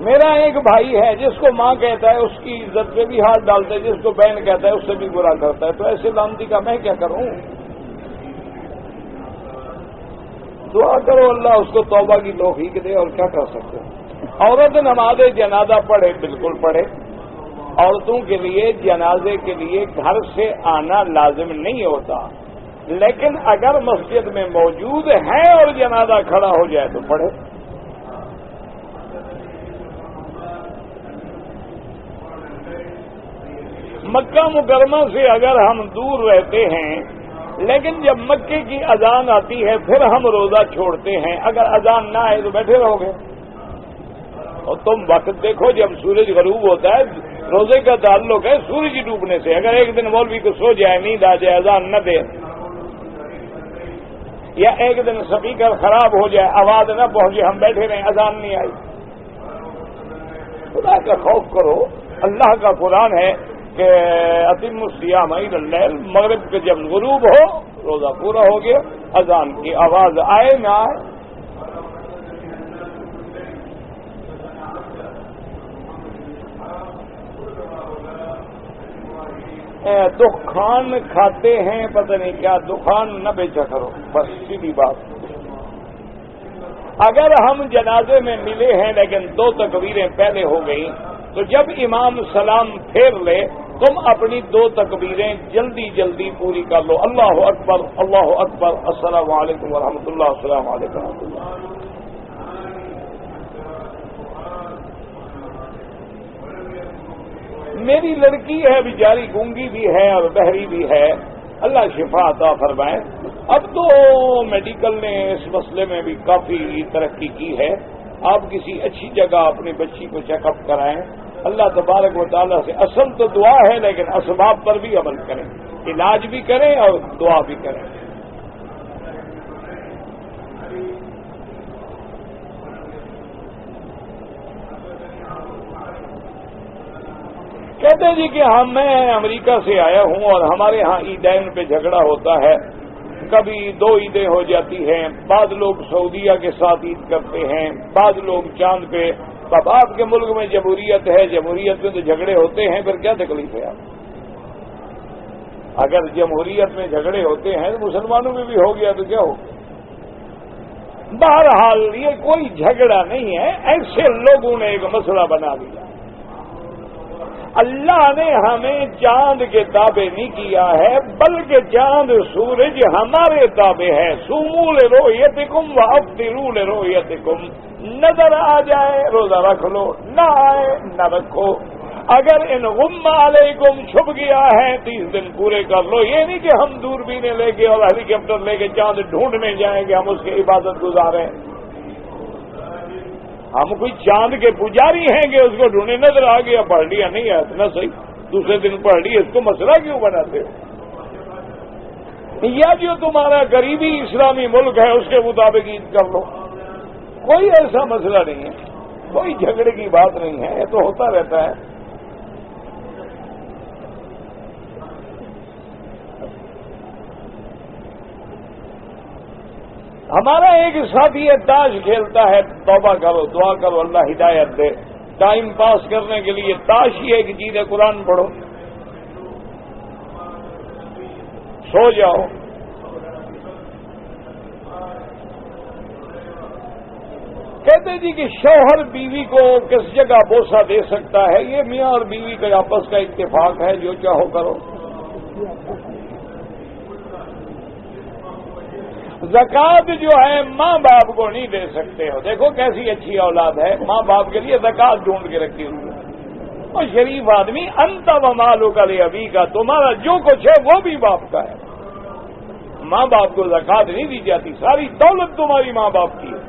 میرا ایک بھائی ہے جس کو ماں کہتا ہے اس کی عزت پہ بھی ہاتھ ڈالتا ہے, جس کو بہن کہتا ہے اس سے بھی برا کرتا ہے. تو ایسے لانتی کا میں کیا کروں؟ دعا کرو اللہ اس کو توبہ کی توفیق دے, اور کیا کر سکتے ہیں. عورت نماز جنازہ پڑھے, بالکل پڑھے. عورتوں کے لیے جنازے کے لیے گھر سے آنا لازم نہیں ہوتا, لیکن اگر مسجد میں موجود ہے اور جنازہ کھڑا ہو جائے تو پڑھے. مکہ مکرمہ سے اگر ہم دور رہتے ہیں لیکن جب مکے کی اذان آتی ہے پھر ہم روزہ چھوڑتے ہیں، اگر اذان نہ آئے تو بیٹھے رہو گے؟ اور تم وقت دیکھو جب سورج غروب ہوتا ہے، روزے کا تعلق ہے سورج ڈوبنے سے۔ اگر ایک دن مولوی کو سو جائے، نیند آ جائے، اذان نہ دے، یا ایک دن سپیکر خراب ہو جائے، آواز نہ پہنچے، ہم بیٹھے رہیں، اذان نہیں آئی، خدا کا خوف کرو۔ اللہ کا قرآن ہے کہ اتم الصیام الی اللیل، مغرب کے جب غروب ہو روزہ پورا ہو گیا، اذان کی آواز آئے نہ آئے۔ دخان کھاتے ہیں، پتہ نہیں کیا، دخان نہ بیچا کرو، بس سیدھی بات۔ اگر ہم جنازے میں ملے ہیں لیکن 2 تکبیریں پہلے ہو گئیں تو جب امام سلام پھیر لے تم اپنی 2 تکبیریں جلدی جلدی پوری کر لو۔ اللہ اکبر، اللہ اکبر، السلام علیکم ورحمۃ اللہ، السلام علیکم ورحمۃ اللہ۔ میری لڑکی ہے بیچاری، گونگی بھی ہے اور بہری بھی ہے، اللہ شفا عطا فرمائے۔ اب تو میڈیکل نے اس مسئلے میں بھی کافی ترقی کی ہے، آپ کسی اچھی جگہ اپنی بچی کو چیک اپ کرائیں، اللہ تبارک و تعالیٰ سے اصل تو دعا ہے لیکن اسباب پر بھی عمل کریں، علاج بھی کریں اور دعا بھی کریں۔ کہتے ہیں جی کہ میں امریکہ سے آیا ہوں اور ہمارے ہاں عیدین پہ جھگڑا ہوتا ہے، کبھی 2 عیدیں ہو جاتی ہیں، بعض لوگ سعودیہ کے ساتھ عید کرتے ہیں، بعض لوگ چاند پہ۔ اب آپ کے ملک میں جمہوریت ہے، جمہوریت میں تو جھگڑے ہوتے ہیں، پھر کیا تکلیف ہے آپ؟ اگر جمہوریت میں جھگڑے ہوتے ہیں تو مسلمانوں میں بھی ہو گیا تو کیا ہو؟ بہرحال یہ کوئی جھگڑا نہیں ہے، ایسے لوگوں نے ایک مسئلہ بنا دیا۔ اللہ نے ہمیں چاند کے تابع نہیں کیا ہے بلکہ چاند سورج ہمارے تابع ہے۔ سوموا لرؤیتکم وافطروا لرؤیتکم، نظر آ جائے روزہ رکھ لو، نہ آئے نہ رکھو۔ اگر ان غم علیکم چھپ گیا ہے 30 دن پورے کر لو۔ یہ نہیں کہ ہم دوربینیں لے کے اور ہیلی کاپٹر لے کے چاند ڈھونڈنے جائیں گے، ہم اس کی عبادت گزاریں۔ ہم کوئی چاند کے پجاری ہیں کہ اس کو ڈھونڈے، نظر آ گیا، پڑھ لیا، نہیں ہے اتنا صحیح، دوسرے دن پڑھ لیا، اس کو مسئلہ کیوں بناتے ہو؟ یا جو تمہارا قریبی اسلامی ملک ہے اس کے مطابق عید کر لو، کوئی ایسا مسئلہ نہیں ہے، کوئی جھگڑے کی بات نہیں ہے، یہ تو ہوتا رہتا ہے۔ ہمارا ایک ساتھی ہے تاش کھیلتا ہے، توبہ کرو، دعا کرو، اللہ ہدایت دے۔ ٹائم پاس کرنے کے لیے تاش ہی ایک چیز ہے، قرآن پڑھو، سو جاؤ۔ کہتے جی کہ شوہر بیوی کو کس جگہ بوسہ دے سکتا ہے؟ یہ میاں اور بیوی کا آپس کا اتفاق ہے، جو چاہو کرو۔ زکوٰۃ جو ہے ماں باپ کو نہیں دے سکتے ہو، دیکھو کیسی اچھی اولاد ہے، ماں باپ کے لیے زکوٰۃ ڈھونڈ کے رکھی ہوئی ہے۔ اور شریف آدمی، انت ومالک لابیک کا، تمہارا جو کچھ ہے وہ بھی باپ کا ہے۔ ماں باپ کو زکوٰۃ نہیں دی جاتی، ساری دولت تمہاری ماں باپ کی ہے۔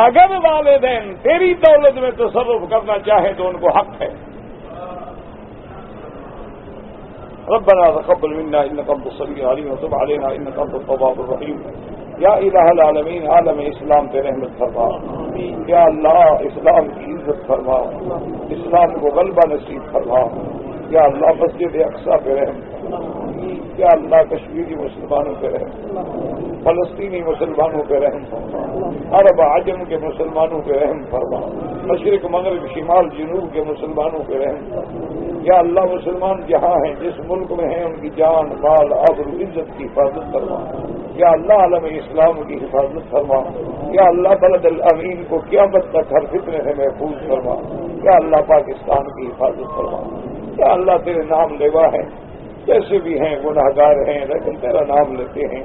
اگر والدین تیری دولت میں تصرف کرنا چاہے تو ان کو حق ہے۔ ربنا تقبل منا انك انت السميع العليم وتب علينا انك انت التواب الرحيم۔ یا الہ العالمین، عالم اسلام پہ رحمت فرما، یا اللہ اسلام کی عزت فرما، اسلام کو غلبہ نصیب فرما، یا اللہ مسجد اقصی پہ رحم فرما، یا اللہ کشمیری مسلمانوں پہ رحم فرما، فلسطینی مسلمانوں پہ رحم فرما، عرب عجم کے مسلمانوں پہ رحم فرما، مشرق مغرب شمال جنوب کے مسلمانوں پہ رحم فرما۔ یا اللہ مسلمان جہاں ہیں، جس ملک میں ہیں، ان کی جان مال آبرو عزت کی حفاظت فرما۔ یا اللہ عالم اسلام کی حفاظت فرما۔ یا اللہ بلد الامین کو قیامت تک ہر فتنے سے محفوظ فرما۔ یا اللہ پاکستان کی حفاظت فرما۔ یا اللہ تیرے نام لیوا ہے، جیسے بھی ہیں گناہگار ہیں لیکن تیرا نام لیتے ہیں،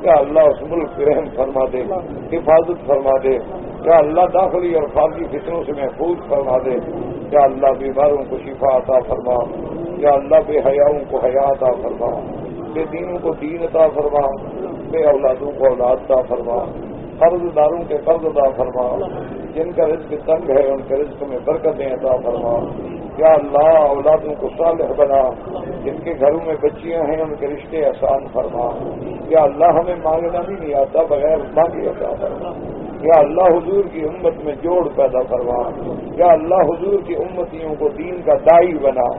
یا اللہ اس ملک پہ رحم فرما دے، حفاظت فرما دے۔ یا اللہ داخلی اور خارجی فتنوں سے محفوظ فرما دے۔ یا اللہ بیماروں کو شفا عطا فرما، یا اللہ بے حیاؤں کو حیا عطا فرما، بے دینوں کو دین عطا فرما، بے اولادوں کو اولاد عطا فرما، قرض داروں کے قرض عطا فرما، جن کا رزق تنگ ہے ان کے رزق میں برکتیں عطا فرما، یا اللہ اولادوں کو صالح بنا، جن کے گھروں میں بچیاں ہیں ان کے رشتے آسان فرما، یا اللہ ہمیں مانگنا بھی نہیں آتا بغیر مانگے عطا فرما، یا اللہ حضور کی امت میں جوڑ پیدا فرما، یا اللہ حضور کی امتیوں کو دین کا داعی بنا،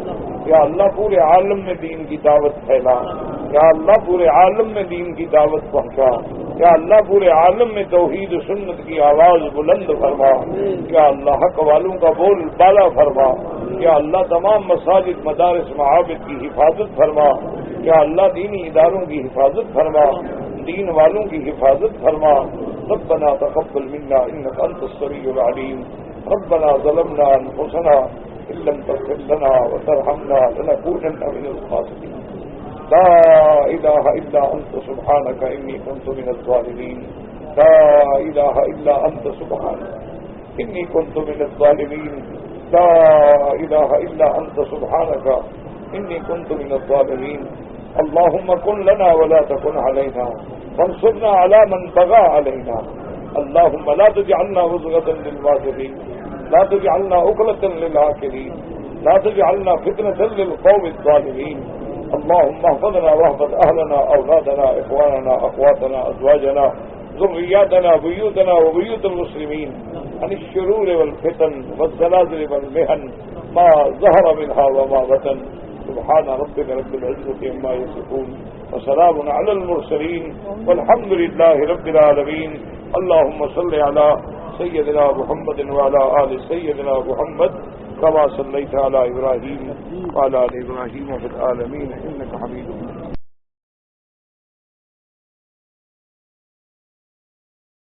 یا اللہ پورے عالم میں دین کی دعوت پھیلا، یا اللہ پورے عالم میں دین کی دعوت پہنچا، یا اللہ پورے عالم میں توحید و سنت کی آواز بلند فرما، یا اللہ حق والوں کا بول بالا فرما، یا اللہ تمام مساجد مدارس معابد کی حفاظت فرما، یا اللہ دینی اداروں کی حفاظت فرما، دین والوں کی حفاظت فرما، ربنا تقبل منا انك انت السميع العليم، ربنا ظلمنا انفسنا ان لم تغفر لنا وترحمنا لنكونن من الخاسرين، لا اله الا انت سبحانك اني كنت من الظالمين، لا اله الا انت سبحانك اني كنت من الظالمين، لا اله الا انت سبحانك اني كنت من الظالمين، اللهم كن لنا ولا تكن علينا وانصرنا على من بغى علينا، اللهم لا تجعلنا وزغة للواجبين، لا تجعلنا عقلة للعاقلين، لا تجعلنا فتنة للقوم الظالمين، اللهم احفظنا واحفظ اهلنا اولادنا اخواننا اخواتنا ازواجنا ذرياتنا بيوتنا وبيوت المسلمين عن الشرور والفتن والزلازل والمحن ما ظهر منها وما بطن، سبحان ربك رب العزة عما يصفون وسلام على المرسلين والحمد لله رب العالمين، اللهم صل على سيدنا محمد وعلى آل سيدنا محمد كما صليت على إبراهيم وعلى آل إبراهيم في العالمين إنك حميد مجيد.